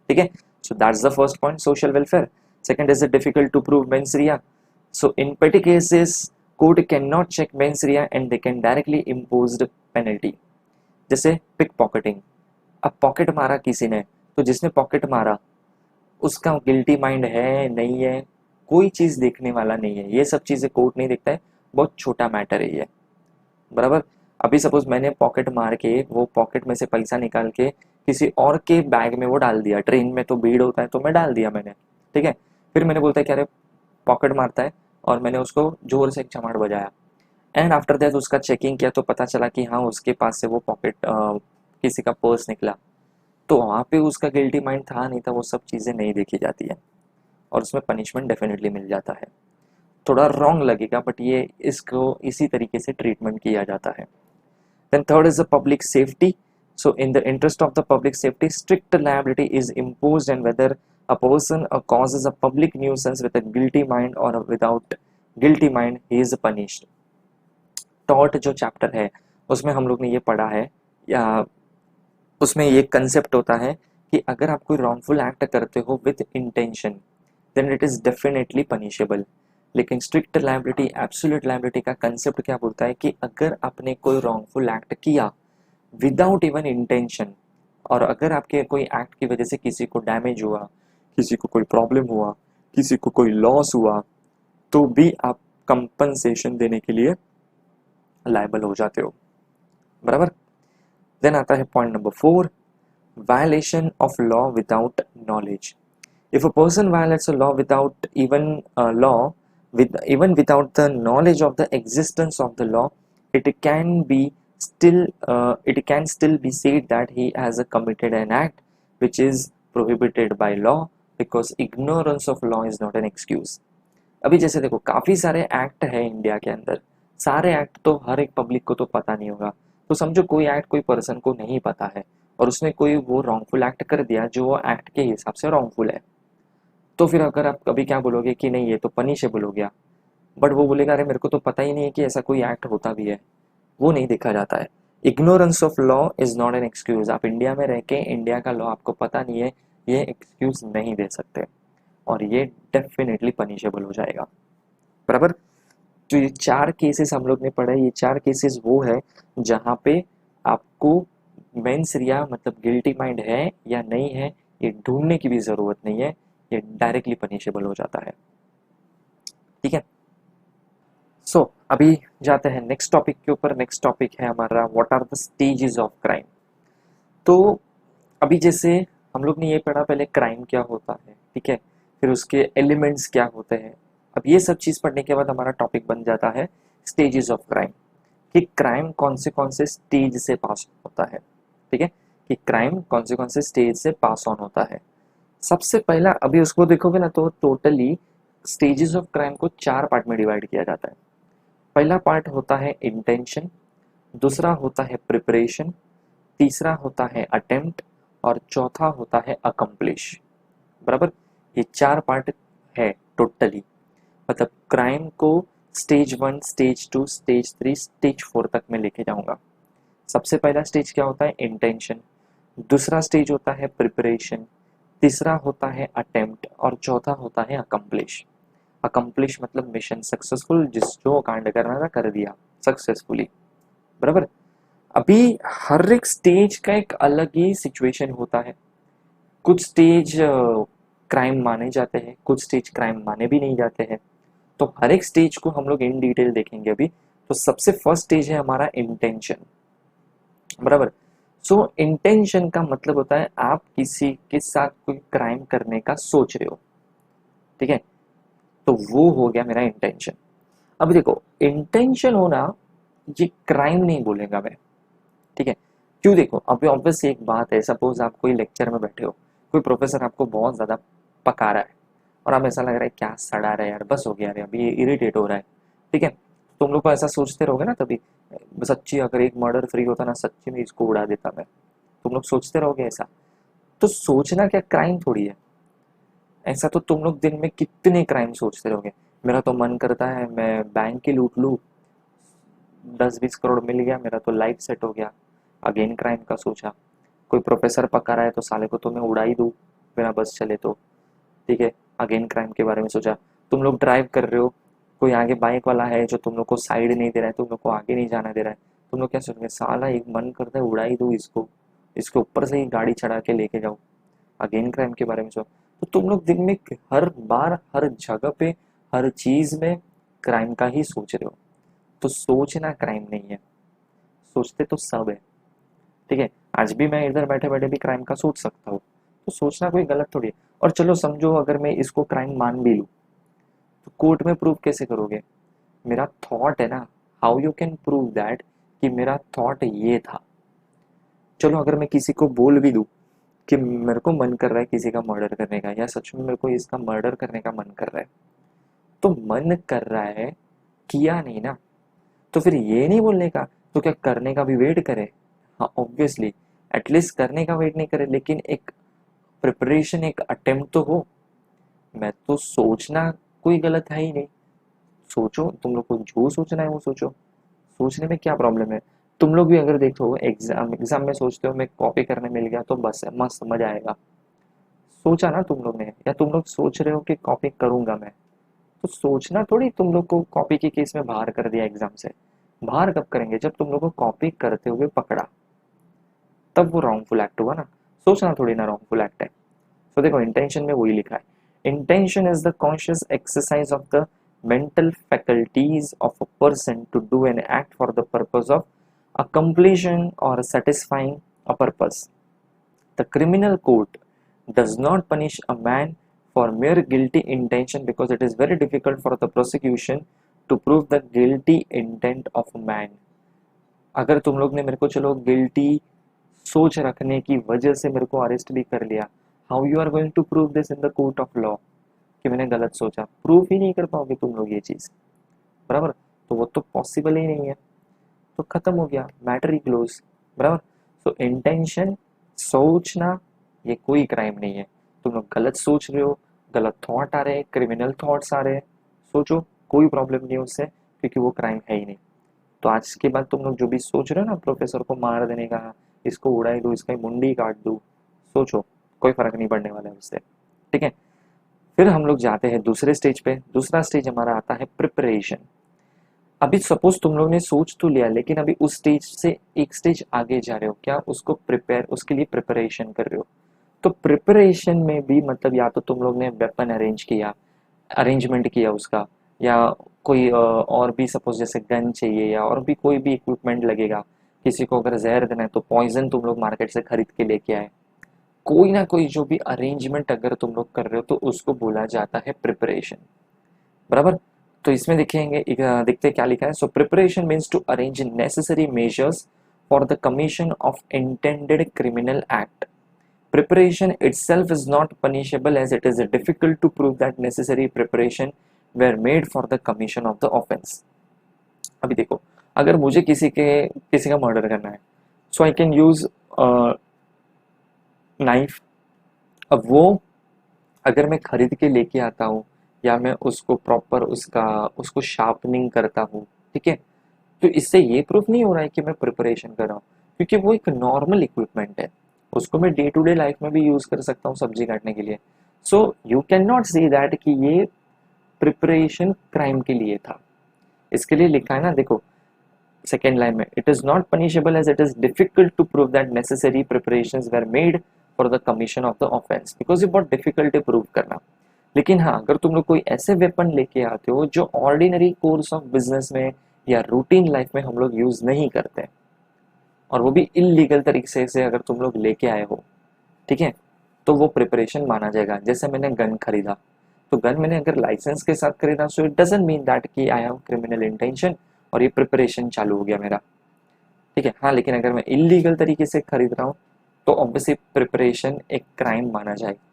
ठीक है। So that's the first point, social welfare. Second is difficult to prove mens rea. So in petty cases court cannot check mens rea and they can directly imposed penalty। जैसे पिक पॉकेटिंग, अब pocket मारा किसी ने, तो जिसने pocket मारा उसका guilty mind है नहीं है, कोई चीज देखने वाला नहीं है, ये सब चीजें कोर्ट नहीं देखता है, बहुत छोटा मैटर है ये, बराबर। अभी सपोज मैंने पॉकेट मार के वो पॉकेट में से पैसा निकाल के किसी और के बैग में वो डाल दिया, ट्रेन में तो भीड़ होता है तो मैं डाल दिया मैंने, ठीक है। फिर मैंने बोलता है कि अरे पॉकेट मारता है, और मैंने उसको जोर से एक चमाट बजाया, एंड आफ्टर दैट उसका चेकिंग किया तो पता चला कि हाँ उसके पास से वो पॉकेट किसी का पर्स निकला, तो वहाँ पे उसका गिल्टी माइंड था नहीं था, वो सब चीज़ें नहीं देखी जाती है, और उसमें पनिशमेंट डेफिनेटली मिल जाता है। थोड़ा रॉन्ग लगेगा बट ये इसको इसी तरीके से ट्रीटमेंट किया जाता है। Then third is the public safety. So in the interest of the public safety, strict liability is imposed, and whether a person causes a public nuisance with a guilty mind or without guilty mind, he is punished। Tort जो chapter है उसमें हम लोग ने ये पढ़ा है, या उसमें ये कंसेप्ट होता है कि अगर आप कोई रॉन्गफुल एक्ट करते हो with intention, then it is definitely punishable. लेकिन स्ट्रिक्ट लाइबिलिटी, एब्सोल्यूट लाइबिलिटी का कंसेप्ट क्या बोलता है कि अगर आपने कोई रॉन्गफुल एक्ट किया विदाउट इवन इंटेंशन, और अगर आपके कोई एक्ट की वजह से किसी को डैमेज हुआ, किसी को कोई प्रॉब्लम हुआ, किसी को कोई लॉस हुआ, तो भी आप कंपनसेशन देने के लिए लायबल हो जाते हो, बराबर। देन आता है point number 4, violation of law without knowledge. If a person violets a law without even without the knowledge of the existence of the law, it can be it can still be said that he has committed an act which is prohibited by law, because ignorance of law is not an excuse। अभी जैसे देखो काफी सारे act है India के अंदर, सारे act तो हर एक पब्लिक को तो पता नहीं होगा, तो समझो कोई एक्ट कोई पर्सन को नहीं पता है और उसने कोई वो रॉन्गफुल एक्ट कर दिया जो वो एक्ट के हिसाब से रॉन्गफुल है, तो फिर अगर आप कभी क्या बोलोगे कि नहीं ये तो पनिशेबल हो गया, बट वो बोलेगा अरे मेरे को तो पता ही नहीं है कि ऐसा कोई एक्ट होता भी है, वो नहीं देखा जाता है। Ignorance of law is not an excuse. आप इंडिया में रह के इंडिया का लॉ आपको पता नहीं है, ये एक्सक्यूज नहीं दे सकते, और ये डेफिनेटली पनिशेबल हो जाएगा, बराबर। तो ये 4 केसेस हम लोग ने पढ़े, ये 4 केसेस वो है जहाँ पे आपको मेंस रिया मतलब गिल्टी माइंड है या नहीं है ये ढूंढने की भी जरूरत नहीं है, ये डायरेक्टली पनिशेबल हो जाता है, ठीक है। सो अभी जाते हैं नेक्स्ट टॉपिक के ऊपर। नेक्स्ट टॉपिक है हमारा what are the stages of crime. तो अभी जैसे हम लोग ने ये पढ़ा पहले क्राइम क्या होता है, ठीक है, फिर उसके एलिमेंट्स क्या होते हैं। अब ये सब चीज़ पढ़ने के बाद हमारा टॉपिक बन जाता है स्टेजेस ऑफ क्राइम, कि क्राइम कौन से स्टेज से पास होता है, ठीक है, कि क्राइम कौन से स्टेज से पास ऑन होता है। सबसे पहला अभी उसको देखोगे ना तो टोटली स्टेजेस ऑफ क्राइम को 4 पार्ट में डिवाइड किया जाता है। पहला पार्ट होता है इंटेंशन, दूसरा होता है प्रिपरेशन, तीसरा होता है अटेम्प्ट, और चौथा होता है अकम्प्लिश, बराबर। ये 4 पार्ट है टोटली, मतलब क्राइम को स्टेज 1, स्टेज 2, स्टेज 3, स्टेज 4 तक में लेके जाऊंगा। सबसे पहला स्टेज क्या होता है इंटेंशन, दूसरा स्टेज होता है प्रिपरेशन, तीसरा होता है अटेम्प्ट, और चौथा होता है अकम्प्लिश। अकम्प्लिश मतलब मिशन सक्सेसफुल, जिस जो कांड करना था कर दिया सक्सेसफुली, बराबर। अभी हर एक स्टेज का एक अलग ही सिचुएशन होता है, कुछ स्टेज क्राइम माने जाते हैं, कुछ स्टेज क्राइम माने भी नहीं जाते हैं, तो हर एक स्टेज को हम लोग इन डिटेल देखेंगे अभी। तो सबसे फर्स्ट स्टेज है हमारा इंटेंशन, बराबर। सो इंटेंशन का मतलब होता है आप किसी के साथ कोई क्राइम करने का सोच रहे हो, ठीक है, तो वो हो गया मेरा इंटेंशन। अब देखो इंटेंशन होना ये क्राइम नहीं बोलेगा मैं, ठीक है, क्यों, देखो अभी ऑब्वियस एक बात है, सपोज आप कोई लेक्चर में बैठे हो, कोई प्रोफेसर आपको बहुत ज्यादा पका रहा है और आप ऐसा लग रहा है क्या सड़ा रहा है यार, बस हो गया यार, अभी इरिटेट हो रहा है, ठीक है, तुम लोग को ऐसा सोचते रहोगे ना तभी, सच्ची अगर एक मर्डर फ्री होता ना सच्ची में इसको उड़ा देता मैं, तुम लोग सोचते रहोगे ऐसा। तो सोचना क्या क्राइम थोड़ी है। ऐसा तो तुम लोग दिन में कितने क्राइम सोचते रहोगे। मेरा तो मन करता है मैं बैंक ही लूट लूँ, 10-20 करोड़ मिल गया मेरा तो लाइफ सेट हो गया। अगेन क्राइम का सोचा। कोई प्रोफेसर पका रहा है तो साले को तो मैं उड़ा ही दूँ, बिना बस चले तो। ठीक है, अगेन क्राइम के बारे में सोचा। तुम लोग ड्राइव कर रहे हो, कोई आगे बाइक वाला है जो तुम लोग को साइड नहीं दे रहा है, तुम लोग को आगे नहीं जाना दे रहा है, तुम लोग क्या सोचोगे, साला एक मन करता है उड़ा ही दूँ इसको, इसके ऊपर से ही गाड़ी चढ़ा के लेके जाओ। अगेन क्राइम के बारे में सोचो। तो तुम लोग दिन में हर बार हर जगह पे हर चीज में क्राइम का ही सोच रहे हो। तो सोचना क्राइम नहीं है, सोचते तो सब है। ठीक है, आज भी मैं इधर बैठे बैठे भी क्राइम का सोच सकता हूँ, तो सोचना कोई गलत थोड़ी है। और चलो समझो अगर मैं इसको क्राइम मान भी लूँ, तो कोर्ट में प्रूव कैसे करोगे। मेरा थॉट है ना, how you can prove that कि मेरा थॉट ये था। चलो अगर मैं किसी को बोल भी दूँ कि मेरे को मन कर रहा है किसी का मर्डर करने का, या सच में मेरे को इसका मर्डर करने का मन कर रहा है, तो मन कर रहा है, किया नहीं ना, तो फिर ये नहीं बोलने का तो क्या करने का भी वेट करे। हाँ ऑब्वियसली, एटलीस्ट करने का वेट नहीं करे, लेकिन एक प्रिपरेशन, एक अटेम्प्ट तो हो। मैं तो सोचना कोई गलत है ही नहीं। सोचो, तुम लोग को जो सोचना है वो सोचो, सोचने में क्या प्रॉब्लम है। तुम लोग भी अगर देखो एग्जाम एग्जाम में सोचते हो मैं कॉपी करने मिल गया तो बस है, मस्त मजा आएगा। सोचा ना तुम लोग ने, या तुम लोग सोच रहे हो कि कॉपी करूंगा मैं, तो सोचना थोड़ी तुम लोग को कॉपी के केस में बाहर कर दिया एग्जाम से। बाहर कब करेंगे, जब तुम लोग को कॉपी करते हुए पकड़ा, तब वो रॉन्गफुल एक्ट हुआ ना। सोचना थोड़ी ना रॉन्गफुल एक्ट है। तो देखो इंटेंशन में वही लिखा है, intention is the conscious exercise of the mental faculties of a person to do an act for the purpose of accomplishing or satisfying a purpose. The criminal code does not punish a man for mere guilty intention because it is very difficult for the prosecution to prove the guilty intent of a man. अगर तुम लोग ने मेरे को चलो guilty सोच रखने की वजह से मेरे को अरेस्ट भी कर लिया, how you are going to prove this in the court of law कि मैंने गलत सोचा। प्रूफ ही नहीं कर पाओगे तुम लोग ये चीज, बराबर। तो वो तो पॉसिबल ही नहीं है, तो खत्म हो गया, मैटर ही क्लोज, बराबर। सो इंटेंशन, सोचना, ये कोई क्राइम नहीं है। तुम लोग गलत सोच रहे हो, गलत थॉट आ रहे हैं, क्रिमिनल थॉट्स आ रहे हैं, सोचो, कोई प्रॉब्लम नहीं है उससे, क्योंकि वो क्राइम है ही नहीं। तो आज के बाद तुम लोग जो भी सोच रहे हो ना प्रोफेसर को मार देने का, इसको उड़ाई दो, इसका मुंडी काट दो, सोचो, कोई फर्क नहीं पड़ने वाला है उससे। ठीक है, फिर हम लोग जाते हैं दूसरे स्टेज पे। दूसरा स्टेज हमारा आता है प्रिपरेशन। अभी सपोज तुम लोग ने सोच तो लिया, लेकिन अभी उस स्टेज से एक स्टेज आगे जा रहे हो, क्या उसको प्रिपेयर, उसके लिए प्रिपरेशन कर रहे हो। तो प्रिपरेशन में भी मतलब या तो तुम लोग ने वेपन अरेंज किया, अरेंजमेंट किया उसका, या कोई और भी सपोज जैसे गन चाहिए या और भी कोई भी इक्विपमेंट लगेगा, किसी को अगर जहर देना है तो पॉइजन तुम लोग मार्केट से खरीद के लेके आए। कोई ना कोई जो भी अरेंजमेंट अगर तुम लोग कर रहे हो तो उसको बोला जाता है प्रिपरेशन, बराबर। तो इसमें देखेंगे, देखते हैं क्या लिखा है। So preparation means to arrange necessary measures for the commission of intended criminal act. Preparation itself is not punishable as it is difficult to prove that necessary preparation were made for the commission of the offense. अभी देखो, अगर मुझे किसी का murder करना है, सो I can use knife. अब वो अगर मैं खरीद के लेके आता हूँ, या मैं उसको प्रॉपर उसको शार्पनिंग करता हूँ, ठीक है, तो इससे ये प्रूफ नहीं हो रहा है कि मैं प्रिपरेशन कर रहा हूँ, क्योंकि वो एक नॉर्मल इक्विपमेंट है, उसको मैं डे टू डे लाइफ में भी यूज कर सकता हूँ सब्जी काटने के लिए। So you can not say that कि ये प्रिपरेशन क्राइम के लिए था। इसके लिए लिखा है ना, देखो सेकेंड लाइन में, it is not punishable as it is difficult to prove that necessary preparations were made for the commission of the offence, because ये बहुत डिफिकल्ट है प्रूव करना। लेकिन हाँ, अगर तुम लोग कोई ऐसे वेपन लेके आते हो जो ऑर्डिनरी कोर्स ऑफ बिजनेस में या रूटीन लाइफ में हम लोग यूज नहीं करते, और वो भी इलीगल तरीके से अगर तुम लोग लेके आए हो, ठीक है, तो वो प्रिपरेशन माना जाएगा। जैसे मैंने गन खरीदा, तो गन मैंने अगर लाइसेंस के साथ खरीदा, so it doesn't mean that कि आई हैव क्रिमिनल इंटेंशन और ये प्रिपरेशन चालू हो गया मेरा। ठीक है, हाँ, लेकिन अगर मैं इलीगल तरीके से खरीद रहा हूँ तो ऑब्वियसली प्रिपरेशन एक क्राइम माना जाएगा।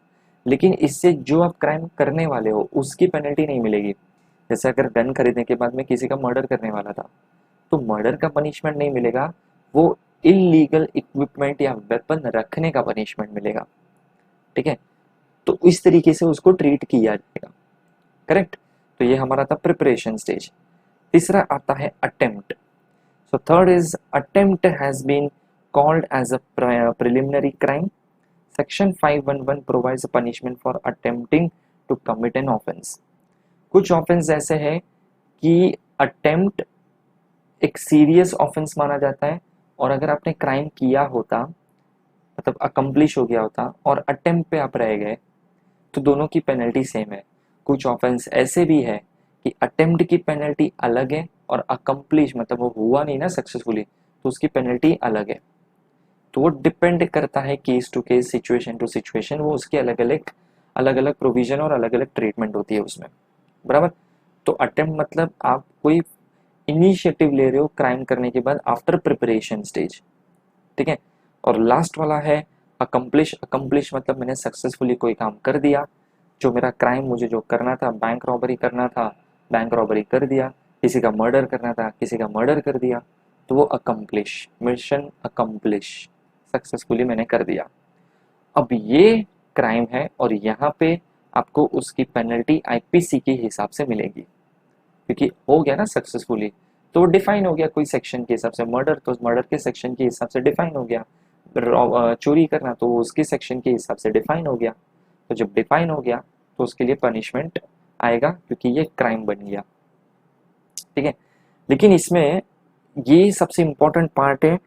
लेकिन इससे जो आप क्राइम करने वाले हो उसकी पेनल्टी नहीं मिलेगी। जैसे अगर गन खरीदने के बाद मैं किसी का मर्डर करने वाला था, तो मर्डर का पनिशमेंट नहीं मिलेगा, वो इलीगल इक्विपमेंट या वेपन रखने का पनिशमेंट मिलेगा। ठीक है, तो इस तरीके से उसको ट्रीट किया जाएगा। करेक्ट। तो ये हमारा था प्रिपरेशन स्टेज। तीसरा आता है attempt. So third is attempt has been called as a preliminary crime. Section 511 provides punishment for attempting to commit an offence. कुछ ऑफेंस ऐसे हैं कि अटेम्प्ट एक सीरियस ऑफेंस माना जाता है, और अगर आपने क्राइम किया होता, मतलब अकम्प्लिश हो गया होता, और अटेम्प्ट पे आप रह गए, तो दोनों की पेनल्टी सेम है। कुछ ऑफेंस ऐसे भी है कि अटेम्प्ट की पेनल्टी अलग है, और अकम्प्लिश मतलब वो हुआ नहीं ना सक्सेसफुली, तो उसकी पेनल्टी अलग है। तो वो डिपेंड करता है case to case, situation to situation, वो उसके अलग अलग प्रोविजन और अलग अलग ट्रीटमेंट होती है उसमें। बराबर। तो अटेम्प्ट मतलब आप कोई इनिशिएटिव ले रहे हो क्राइम करने के बाद आफ्टर प्रिपरेशन स्टेज। ठीक है। और लास्ट वाला है अकम्प्लिश। अकम्प्लिश मतलब मैंने सक्सेसफुली कोई काम कर दिया, जो मेरा क्राइम, मुझे जो करना था, बैंक रॉबरी करना था, बैंक रॉबरी कर दिया, किसी का मर्डर करना था, किसी का मर्डर कर दिया, तो वो अकम्प्लिश, मिशन अकम्प्लिश, सक्सेसफुली मैंने कर दिया। अब ये क्राइम है, और यहाँ पे आपको उसकी पेनल्टी आईपीसी के हिसाब से मिलेगी, क्योंकि हो गया ना सक्सेसफुली, तो वो डिफाइन हो गया कोई सेक्शन के हिसाब से। मर्डर तो मर्डर के सेक्शन के हिसाब से डिफाइन हो गया, चोरी करना तो वो उसके सेक्शन के हिसाब से डिफाइन हो गया। तो जब डिफाइन हो गया तो उसके लिए पनिशमेंट आएगा, क्योंकि ये क्राइम बन गया। ठीक है। लेकिन इसमें ये सबसे इंपॉर्टेंट पार्ट है,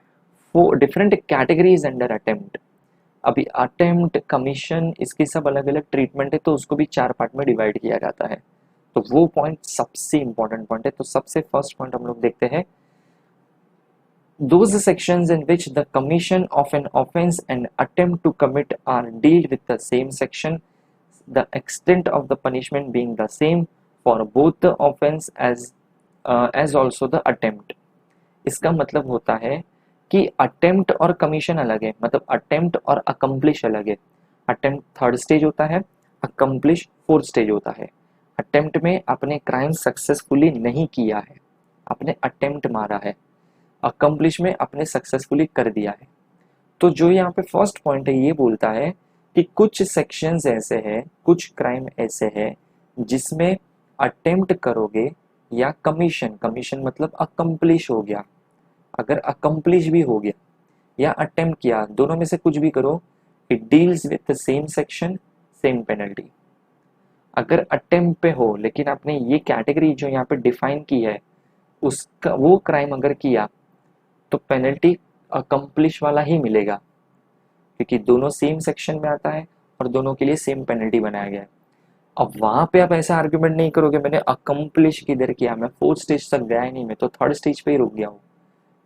वो डिफरेंट कैटेगरीज अंडर अटेम्प्ट। अभी अटेम्प्ट, कमीशन, इसकी सब अलग अलग ट्रीटमेंट है, तो उसको भी 4 पार्ट में डिवाइड किया जाता है। तो वो पॉइंट सबसे इंपॉर्टेंट पॉइंट है। तो सबसे फर्स्ट पॉइंट हम लोग देखते हैं, those sections in which the commission of an offense and attempt to commit are dealt with the same section, the extent of the punishment being the same for both the offense as also the attempt। इसका मतलब होता है कि attempt और commission अलग है, मतलब attempt और अकम्प्लिश अलग है। अटेम्प्ट थर्ड स्टेज होता है, अकम्प्लिश फोर्थ स्टेज होता है। अटेम्प्ट में आपने क्राइम सक्सेसफुली नहीं किया है, आपने अटेम्प्ट मारा है। अकम्प्लिश में आपने सक्सेसफुली कर दिया है। तो जो यहाँ पे फर्स्ट पॉइंट है, ये बोलता है कि कुछ सेक्शंस ऐसे हैं, कुछ क्राइम ऐसे हैं जिसमें अटेम्प्ट करोगे या कमीशन, कमीशन मतलब अकम्प्लिश हो गया, अगर अकम्प्लिश भी हो गया या अटेम्प्ट किया, दोनों में से कुछ भी करो, it deals with the same section, same penalty. अगर अटेम्प्ट पे हो लेकिन आपने ये कैटेगरी जो यहाँ पे डिफाइन की है, उसका वो क्राइम अगर किया, तो पेनल्टी अकम्प्लिश वाला ही मिलेगा, क्योंकि दोनों सेम सेक्शन में आता है और दोनों के लिए सेम पेनल्टी बनाया गया है। अब वहां पे आप ऐसा आर्ग्यूमेंट नहीं करोगे मैंने अकम्प्लिश किधर किया, मैं फोर्थ स्टेज तक गया ही नहीं, मैं तो थर्ड स्टेज पे ही रुक गया हूँ,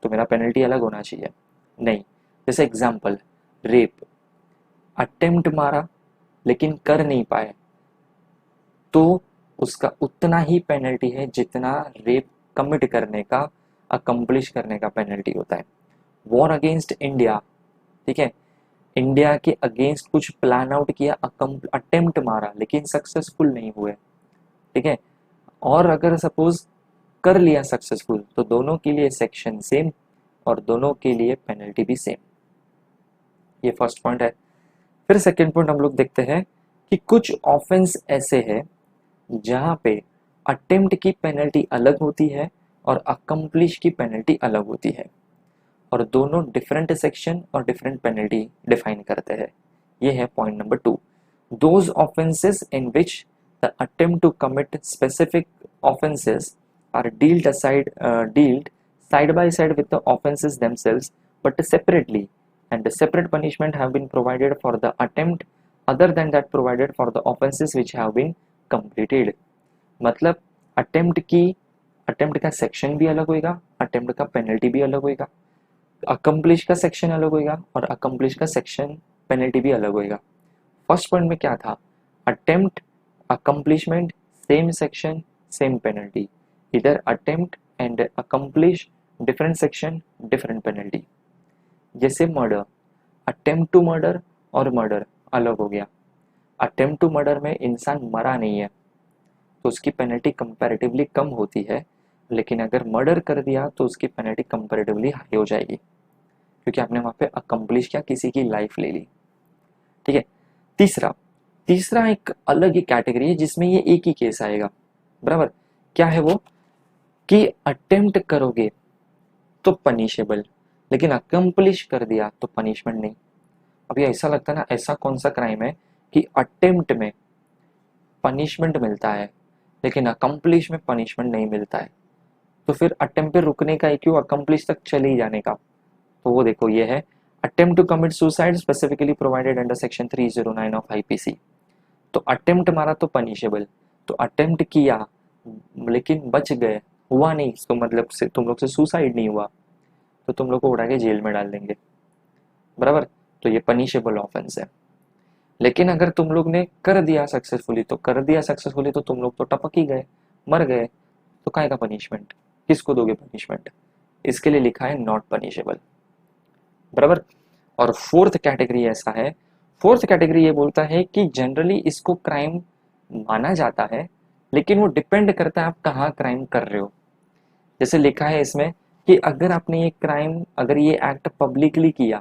तो मेरा पेनल्टी अलग होना चाहिए। नहीं। जैसे एग्जाम्पल, रेप, अटेम्प्ट मारा लेकिन कर नहीं पाए, तो उसका उतना ही पेनल्टी है जितना रेप कमिट करने का, अकम्प्लिश करने का पेनल्टी होता है। वॉर अगेंस्ट इंडिया, ठीक है, इंडिया के अगेंस्ट कुछ प्लान आउट किया, अटेम्प्ट मारा लेकिन सक्सेसफुल नहीं हुए। ठीक है। और अगर सपोज कर लिया सक्सेसफुल, तो दोनों के लिए सेक्शन सेम और दोनों के लिए पेनल्टी भी सेम। ये फर्स्ट पॉइंट है। फिर सेकेंड पॉइंट हम लोग देखते हैं कि कुछ ऑफेंस ऐसे हैं जहां पे अटेम्प्ट की पेनल्टी अलग होती है और अकम्प्लिश की पेनल्टी अलग होती है, और दोनों डिफरेंट सेक्शन और डिफरेंट पेनल्टी डिफाइन करते हैं। ये है point number 2। Those offences in which the attempt to commit specific offences are dealt side by side with the offenses themselves but separately, and separate punishment have been provided for the attempt other than that provided for the offenses which have been completed। मतलब attempt का section भी अलग होएगा, attempt का penalty भी अलग होएगा, accomplish का सेक्शन अलग होएगा और अकम्प्लिश का सेक्शन पेनल्टी भी अलग होएगा। फर्स्ट पॉइंट में क्या था, attempt, accomplishment, same section, same penalty. इधर attempt and accomplish, different section, different penalty. जैसे मर्डर, अटेम्प्ट टू मर्डर और मर्डर अलग हो गया। अटेम्प्ट टू मर्डर में इंसान मरा नहीं है, तो उसकी पेनल्टी कंपैरेटिवली कम होती है, लेकिन अगर मर्डर कर दिया तो उसकी पेनल्टी कंपैरेटिवली हाई हो जाएगी, क्योंकि आपने वहाँ पे अकम्प्लिश किया, किसी की लाइफ ले ली। ठीक है। तीसरा तीसरा एक अलग ही कैटेगरी है जिसमें ये एक ही केस आएगा, बराबर। क्या है वो? कि अटेम्प्ट करोगे तो पनिशेबल, लेकिन अकम्प्लिश कर दिया तो पनिशमेंट नहीं। अभी ऐसा लगता है ना, ऐसा कौन सा क्राइम है कि अटेम्प्ट में पनिशमेंट मिलता है लेकिन अकम्प्लिश में पनिशमेंट नहीं मिलता है, तो फिर अटेम्प्ट पे रुकने का है, क्यों अकम्प्लिश तक चले ही जाने का? तो वो देखो, ये है attempt to commit suicide specifically provided under section 309 of IPC. तो अटेम्प्ट मारा तो पनिशेबल, तो अटेम्प्ट किया लेकिन बच गए, हुआ नहीं, तो मतलब से तुम लोग से सुसाइड नहीं हुआ, तो तुम लोग को उड़ा के जेल में डाल देंगे, बराबर। तो ये पनिशेबल ऑफेंस है। लेकिन अगर तुम लोग ने कर दिया सक्सेसफुली, तो कर दिया सक्सेसफुली तो तुम लोग तो टपक ही गए, मर गए, तो काय का पनिशमेंट? किसको दोगे पनिशमेंट? इसके लिए लिखा है नॉट पनिशेबल, बराबर। और फोर्थ कैटेगरी ऐसा है, फोर्थ कैटेगरी ये बोलता है कि जनरली इसको क्राइम माना जाता है, लेकिन वो डिपेंड करता है आप कहाँ क्राइम कर रहे हो। जैसे लिखा है इसमें कि अगर आपने ये क्राइम, अगर ये एक्ट पब्लिकली किया,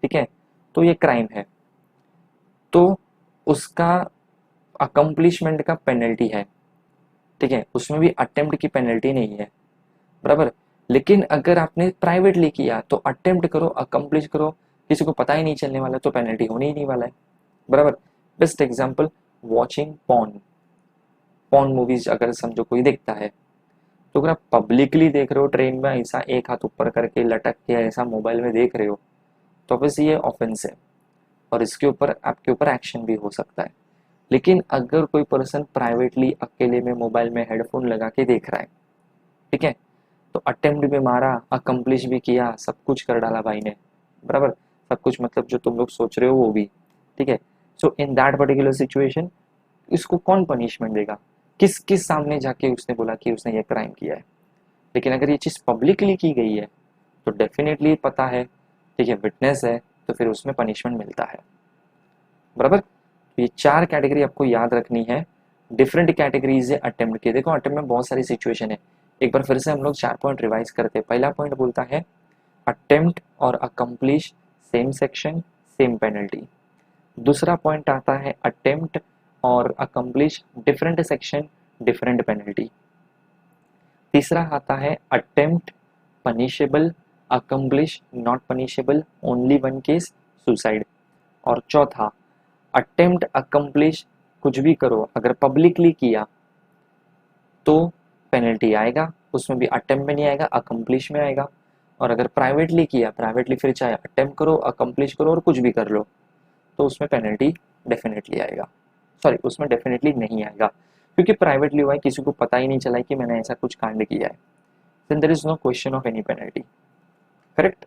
ठीक है, तो ये क्राइम है, तो उसका अकम्प्लिशमेंट का पेनल्टी है, ठीक है, उसमें भी अटेम्प्ट की पेनल्टी नहीं है, बराबर। लेकिन अगर आपने प्राइवेटली किया तो अटेम्प्ट करो, अकम्प्लिश करो, किसी को पता ही नहीं चलने वाला, तो पेनल्टी होने ही नहीं वाला है, बराबर। Best example, watching porn. Porn movies अगर समझो कोई देखता है, तो अगर आप पब्लिकली देख रहे हो, ट्रेन में ऐसा एक हाथ ऊपर करके लटक के ऐसा मोबाइल में देख रहे हो, तो ऑब्वियसली ये ऑफेंस है और इसके ऊपर आपके ऊपर एक्शन भी हो सकता है। लेकिन अगर कोई पर्सन प्राइवेटली अकेले में मोबाइल में हेडफोन लगा के देख रहा है, ठीक है, तो अटेम्प्ट भी मारा, अकम्प्लिश भी किया, सब कुछ कर डाला भाई ने, बराबर। सब कुछ मतलब जो तुम लोग सोच रहे हो वो भी, ठीक है। सो इन दैट पर्टिकुलर सिचुएशन इसको कौन पनिशमेंट देगा? किस किस सामने जाके उसने बोला कि उसने ये क्राइम किया है? लेकिन अगर ये चीज़ पब्लिकली की गई है तो डेफिनेटली पता है, ठीक है, विटनेस है, तो फिर उसमें पनिशमेंट मिलता है, बराबर। तो ये चार कैटेगरी आपको याद रखनी है। डिफरेंट कैटेगरीज है अटेम्प्ट के। देखो अटेम्प्ट में बहुत सारी सिचुएशन है, एक बार फिर से हम लोग 4 पॉइंट रिवाइज करते हैं। पहला पॉइंट बोलता है अटेम्प्ट और accomplish same section same penalty. दूसरा पॉइंट आता है अटेम्प्ट और accomplish different section different penalty. तीसरा आता है attempt punishable, accomplish not punishable, only one case suicide. और चौथा अटेम्प्ट अकम्प्लिश कुछ भी करो, अगर पब्लिकली किया तो पेनल्टी आएगा, उसमें भी अटेम्प्ट में नहीं आएगा, अकम्प्लिश में आएगा। और अगर प्राइवेटली किया, प्राइवेटली फिर चाहे अटेम्प्ट करो, अकम्प्लिश करो और कुछ भी कर लो, तो उसमें पेनल्टी डेफिनेटली आएगा। सॉरी, उसमें डेफिनेटली नहीं आएगा, क्योंकि प्राइवेटली हुआ है, किसी को पता ही नहीं चला है कि मैंने ऐसा कुछ कांड किया है, then there is no question of any penalty, correct.